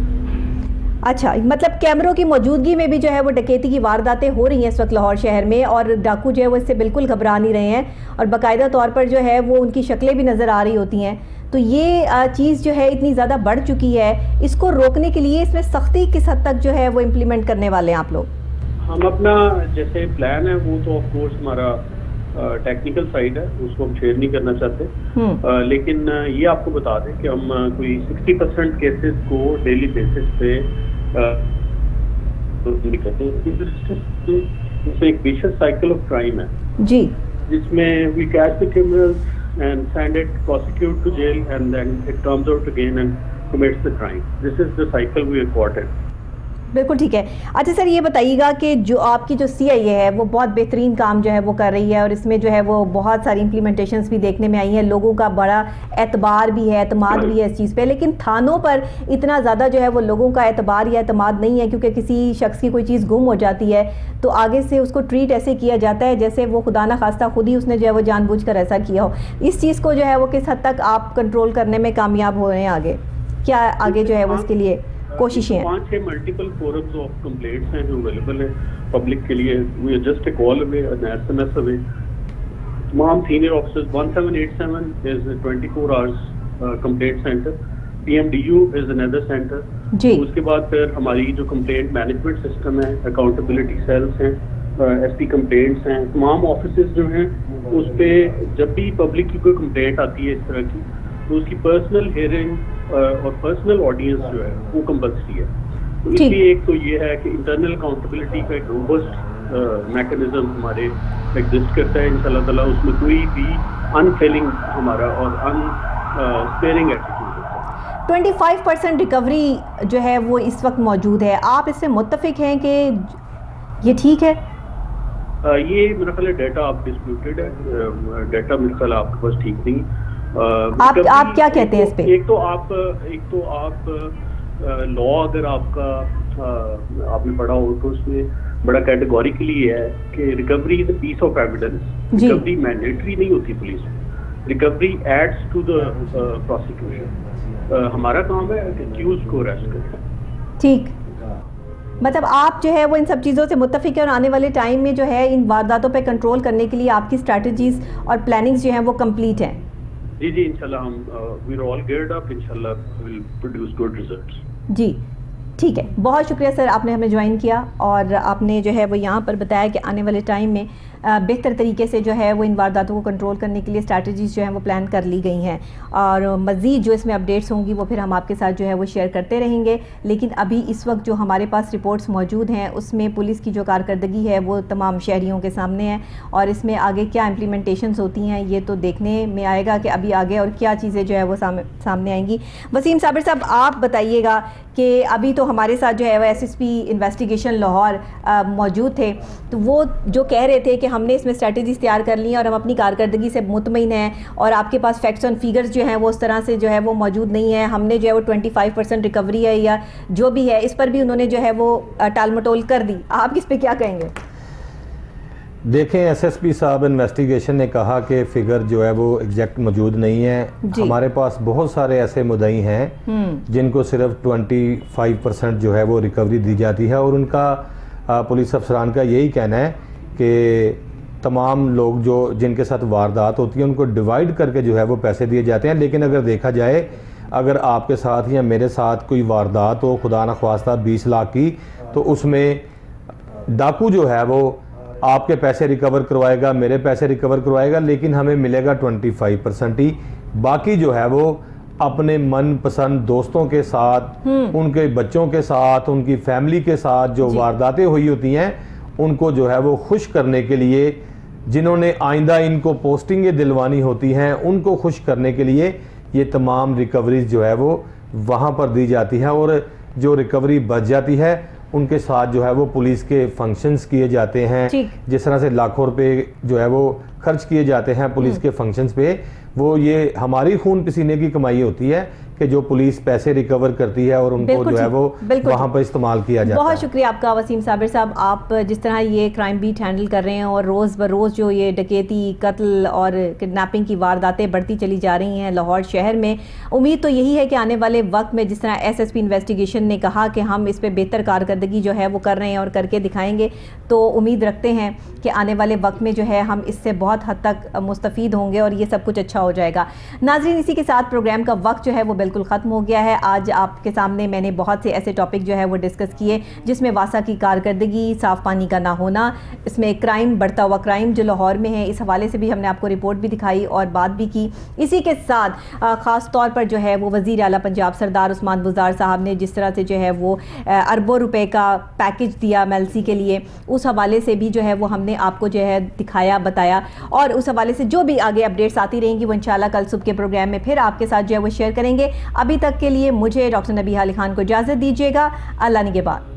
اچھا، مطلب کیمروں کی موجودگی میں بھی جو ہے وہ ڈکیتی کی وارداتیں ہو رہی ہیں اس وقت لاہور شہر میں، اور ڈاکو جو ہے وہ اس سے بالکل گھبرا نہیں رہے ہیں، اور باقاعدہ طور پر جو ہے وہ ان کی شکلیں بھی نظر آ رہی ہوتی ہیں. تو یہ چیز جو ہے اتنی زیادہ بڑھ چکی ہے، اس کو روکنے کے لیے اس میں سختی کس حد تک جو ہے وہ امپلیمنٹ کرنے والے ہیں آپ لوگ؟ ہم اپنا جیسے پلان ہے وہ تو آف کورس ہمارا ٹیکنیکل سائڈ ہے، اس کو ہم شیئر نہیں کرنا چاہتے، لیکن یہ آپ کو بتا دیں کہ ہم کوئی 60% کیسز کو ڈیلی بیسس پہ کرتے ہیں. اس میں ایک ویشس سائیکل آف کرائم ہے جی، جس میں we catch the criminals and send it, prosecute to jail, and then it comes out again and commits the crime. This is the cycle we are caught in. بالکل ٹھیک ہے. اچھا سر یہ بتائیے گا کہ جو آپ کی جو CIA ہے وہ بہت بہترین کام جو ہے وہ کر رہی ہے، اور اس میں جو ہے وہ بہت ساری امپلیمنٹیشنز بھی دیکھنے میں آئی ہیں، لوگوں کا بڑا اعتبار بھی ہے، اعتماد بھی ہے اس چیز پہ. لیکن تھانوں پر اتنا زیادہ جو ہے وہ لوگوں کا اعتبار یا اعتماد نہیں ہے، کیونکہ کسی شخص کی کوئی چیز گم ہو جاتی ہے تو آگے سے اس کو ٹریٹ ایسے کیا جاتا ہے جیسے وہ خدا نہ خواستہ خود ہی اس نے جو ہے وہ جان بوجھ کر ایسا کیا ہو. اس چیز کو جو ہے وہ کس حد تک آپ کنٹرول کرنے میں کامیاب ہو رہے ہیں؟ آگے کیا آگے جو ہے وہ اس کے لیے کوششیں ہیں؟ 5-6 ملٹیپل فورمز آف کمپلینٹس ہیں جو اویلیبل ہیں پبلک کے لیے. We are just a call away, an S M S away. تمام senior officers 1787 is 24 hours complaint centre. PMDU is اندر سینٹر. اس کے بعد پھر ہماری جو کمپلینٹ مینجمنٹ سسٹم ہے، اکاؤنٹیبلٹی سیلز ہیں، SP کمپلینٹس ہیں. تمام آفیسز جو ہیں اس پہ جب بھی پبلک کی کوئی کمپلینٹ آتی ہے اس طرح کی تو اس کی پرسنل ہیئرنگ اور پرسنل آڈینس جو ہے وہ کمپلسری ہے. تو اس لیے ایک تو یہ ہے کہ انٹرنل اکاؤنٹیبلٹی کا ایک روبسٹ میکینزم ہمارے ایگزسٹ کرتا ہے انشاءاللہ تعالیٰ. اس میں کوئی بھی انفیلنگ ہمارا اور اسپیئرنگ ایٹیٹیوڈ ہے. 25% ریکوری جو ہے وہ اس وقت موجود ہے. آپ اس سے متفق ہیں کہ یہ ٹھیک ہے؟ یہ میرا خیال ہے ڈیٹا آپ ڈسپیوٹیڈ ہے، ڈیٹا میرا خیال آپ کے پاس ٹھیک نہیں. آپ کیا کہتے ہیں اس پہ؟ ایک تو آپ لا اگر آپ کا آپ نے پڑھا ہو تو اس میں بڑا کیٹیگوریکلی ہے کہ recovery is a piece of evidence. Recovery mandatory نہیں ہوتی پولیس میں، recovery aids to the prosecution. ہمارا کام ہے کہ ایکیوز کو اریسٹ کریں. ٹھیک، مطلب آپ جو ہے وہ ان سب چیزوں سے متفق ہے، اور آنے والے ٹائم میں جو ہے ان وارداتوں پہ کنٹرول کرنے کے لیے آپ کی اسٹریٹجیز اور پلاننگز جو ہیں وہ کمپلیٹ ہیں؟ جی انشاءاللہ ہم وی آر آل گیئرڈ اپ، انشاءاللہ وی ول پروڈیوس گڈ ریزلٹس. جی ٹھیک ہے، بہت شکریہ سر آپ نے ہمیں جوائن کیا، اور آپ نے جو ہے وہ یہاں پر بتایا کہ آنے والے ٹائم میں बेहतर तरीके से जो है वो इन वारदातों को कंट्रोल करने के लिए स्ट्रैटेजीज जो हैं वो प्लान कर ली गई हैं, और मज़ीद जो इसमें अपडेट्स होंगी वो फिर हम आपके साथ जो है वो शेयर करते रहेंगे। लेकिन अभी इस वक्त जो हमारे पास रिपोर्ट्स मौजूद हैं उसमें पुलिस की जो कारकर्दगी है वो तमाम शहरियों के सामने है, और इसमें आगे क्या इम्प्लीमेंटेशंस होती हैं ये तो देखने में आएगा कि अभी आगे और क्या चीज़ें जो है वो सामने आएंगी। वसीम साबिर साहब, आप बताइएगा कि अभी तो हमारे साथ जो है वो SSP इन्वेस्टिगेशन लाहौर मौजूद थे, तो वो जो कह रहे थे कि हमने इसमें स्ट्रैटेजीज तैयार कर ली हैं और हम अपनी कारकर्दगी से मुतमईन हैं, और आपके पास फैक्ट्स एंड फिगर्स जो हैं वो उस तरह से जो है वो मौजूद नहीं है, हमने जो है वो 25% रिकवरी है या जो भी है, इस पर भी उन्होंने जो है वो टाल मटोल कर दी। आप इस पर क्या कहेंगे? देखें, SSP साहब इन्वेस्टिगेशन ने कहा कि फिगर जो है वो एग्जैक्ट मौजूद नहीं है। हमारे पास बहुत सारे ऐसे मुद्दई हैं जिनको सिर्फ 25% जो है वो रिकवरी दी जाती है, और उनका पुलिस अफसरान का यही कहना है कि तमाम लोग जो जिनके साथ वारदात होती है उनको डिवाइड करके जो है वो पैसे दिए जाते हैं। लेकिन अगर देखा जाए, अगर आपके साथ या मेरे साथ कोई वारदात हो, खुदा न ख्वास्ता 20 लाख की, तो उसमें डाकू जो है वो आपके पैसे रिकवर करवाएगा, मेरे पैसे रिकवर करवाएगा, लेकिन हमें मिलेगा 25% ही। बाकी जो है वो अपने मन पसंद दोस्तों के साथ, उनके बच्चों के साथ, उनकी फैमिली के साथ जो वारदातें हुई होती हैं उनको जो है वो खुश करने के लिए, जिन्होंने आइंदा इनको पोस्टिंगें दिलवानी होती हैं उनको खुश करने के लिए ये तमाम रिकवरीज जो है वो वहाँ पर दी जाती है, और जो रिकवरी बच जाती है उनके साथ जो है वो पुलिस के फंक्शंस किए जाते हैं। जिस तरह से लाखों रुपए जो है वो खर्च किए जाते हैं पुलिस के फंक्शंस पे, वो ये हमारी खून पसीने की कमाई होती है कि जो पुलिस पैसे रिकवर करती है और उनको जो है वो वहाँ पर इस्तेमाल किया जाता है। बहुत शुक्रिया आपका वसीम साबिर साहब, आप जिस तरह ये क्राइम बीट हैंडल कर रहे हैं और रोज़ बरोज़ जो ये डकैती, कत्ल और किडनैपिंग की वारदातें बढ़ती चली जा रही हैं लाहौर शहर में। उम्मीद तो यही है कि आने वाले वक्त में जिस तरह SSP इन्वेस्टिगेशन ने कहा कि हम इस पर बेहतर कारकर्दगी जो है वो कर रहे हैं और करके दिखाएंगे, तो उम्मीद रखते हैं कि आने वाले वक्त में जो है हम इससे बहुत हद तक मुस्तफ़ीद होंगे और ये सब कुछ अच्छा हो जाएगा। नाज़रीन, इसी के साथ प्रोग्राम का वक्त जो है वो बिल्कुल ख़त्म हो गया है। आज आपके सामने मैंने बहुत से ऐसे टॉपिक जो है वो डिस्कस किए जिसमें वासा की कारकर्दगी, साफ़ पानी का ना होना, इसमें क्राइम, बढ़ता हुआ क्राइम जो लाहौर में है, इस हवाले से भी हमने आपको रिपोर्ट भी दिखाई और बात भी की। इसी के साथ ख़ास तौर पर जो है वो वज़ीर आला पंजाब सरदार उस्मान बुज़दार साहब ने जिस तरह से जो है वो अरबों रुपए का पैकेज दिया MLC के लिए, उस हवाले से भी जो है वो हमने आपको जो है दिखाया, बताया, और उस हवाले से जो भी आगे अपडेट्स आती रहेंगी वो इंशाल्लाह कल सुबह के प्रोग्राम में फिर आपके साथ जो है वो शेयर करेंगे। अभी तक के लिए मुझे डॉक्टर नबीहा अली खान को इजाज़त दीजिएगा। अल्लाह निगहबान।